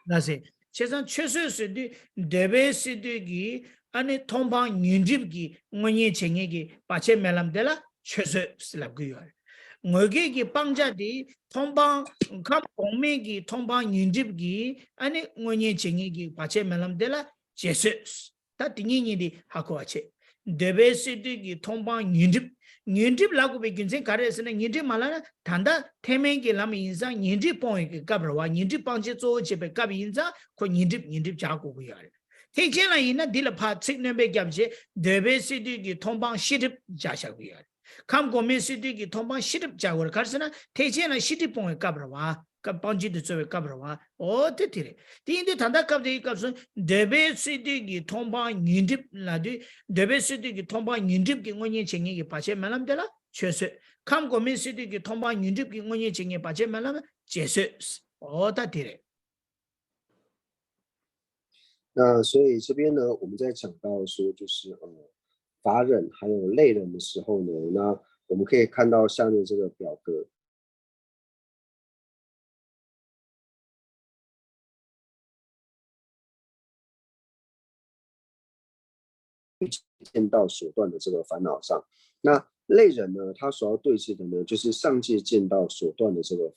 나세 세상 최소스디 데베시디기 아니 통방 니집기 뭐니 쟁이기 바체 멜람데라 최소 슬랍기요 ngöge pangja di thongbang khap kongme gi thongbang nyinjip gi ane ngonye chengi gi pache melam dela jesus ta tingi ni di hako ache debe sidi gi thongbang nyinjip lagu be ginse kare sene nyinjip malana thanda theme gi lam insa nyinjip pong gi kabrawa nyinjip pangje zo chebe kab insa ko nyinjip ja ko gu yare te chen la ina dil pha chik ne be gyam che debe sidi gi thongbang shidip ja sha gu yare kam gomen sidi ki thomba shirip jagor karsana techena shiti pong kabrawa ka panji de zoe kabrawa o te tire tinde thanda kabde kapsun debe sidi ki thomba nyindip la de debe sidi ki thomba nyindip ki ngonye chengi ki pache malam dela chese kam gomen sidi ki thomba nyindip ki ngonye chengi pache malam jese o ta tire 那所以这边呢，我们在讲到说，就是法忍还有类忍的时候呢，那我们可以看到下面这个表格，见到所断的这个烦恼障。那类忍呢，它所要对治的呢，就是上界见到所断的这个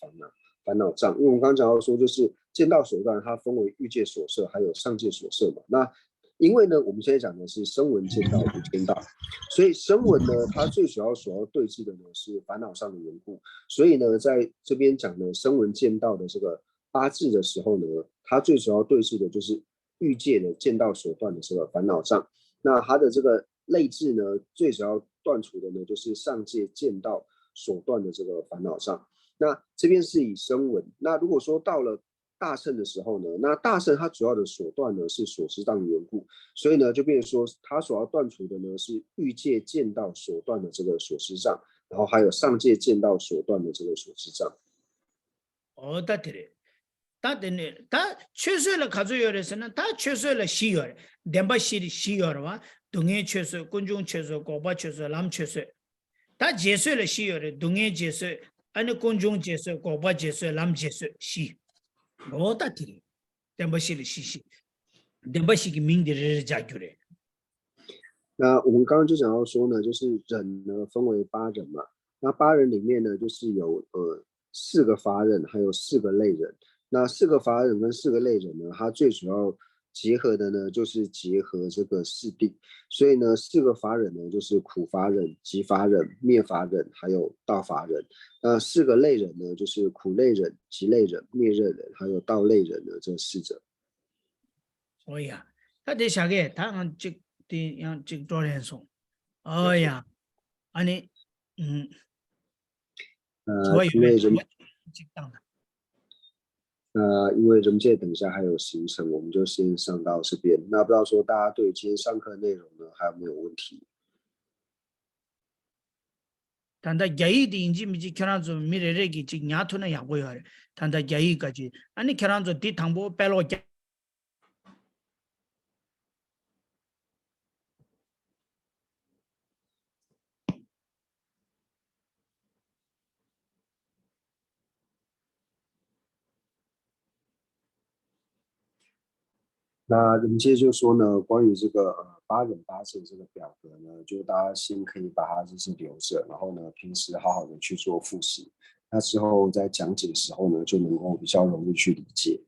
烦恼障。因为我们刚刚讲到说，就是见到所断，它分为欲界所摄，还有上界所摄嘛。那因为呢，我们现在讲的是声闻见到、无间道，所以声闻呢，它最主要所要对治的呢是烦恼上的缘故。所以呢，在这边讲的声闻见到的这个八字的时候呢，它最主要对治的就是欲界的见到所断的这个烦恼障。那它的这个类智呢，最主要断除的呢，就是上界见到所断的这个烦恼障。那这边是以声闻。那如果说到了大乘的时候呢，那大乘它主要的所断呢是所知障的缘故，所以呢就变成说它所要断除的呢是欲界见到所断的这个所知障，然后还有上界见到所断的这个所知障。哦，对的。다 되네. 다 최소를 가져야 해서는 다 최소를 시여. 덴바 시여와 동해 최소, 군중 최소, 고바 최소, 람 최소. 다 제소를 시여. 동해 제소, 아니 군중 제소, 고바 제소, 람 제소 시. 뭐다 들이. 덴바 시시. 덴바 시기 민들을 자규래. 那我们刚刚就讲到说呢，就是忍呢分为八忍嘛。那八忍里面呢，就是有4个法忍，还有4个类忍。那4个法忍跟4个类忍呢，它最主要结合的呢，就是结合这个四谛。所以呢，4个法忍呢，就是苦法忍、集法忍、灭法忍，还有道法忍。那4个类忍呢，就是苦类忍、集类忍、灭热忍，还有道类忍的这4者。哦呀，他得下个，他讲这的让这多人送。哦呀，安尼，因为人。因为人界等一下还有行程，我们就先上到这边。那不知道说大家对今天上课内容呢，还有没有问题？ 단다 야이디 인지 미지 결혼조 미래래기 지 냐토나 야고요. 단다 야이까지 아니 결혼조 뒤 당보 빼로 那我们接着就说呢，关于这个8忍8次这个表格呢，就大家先可以把它就是留着，然后呢平时好好的去做复习，那之后在讲解的时候呢就能够比较容易去理解。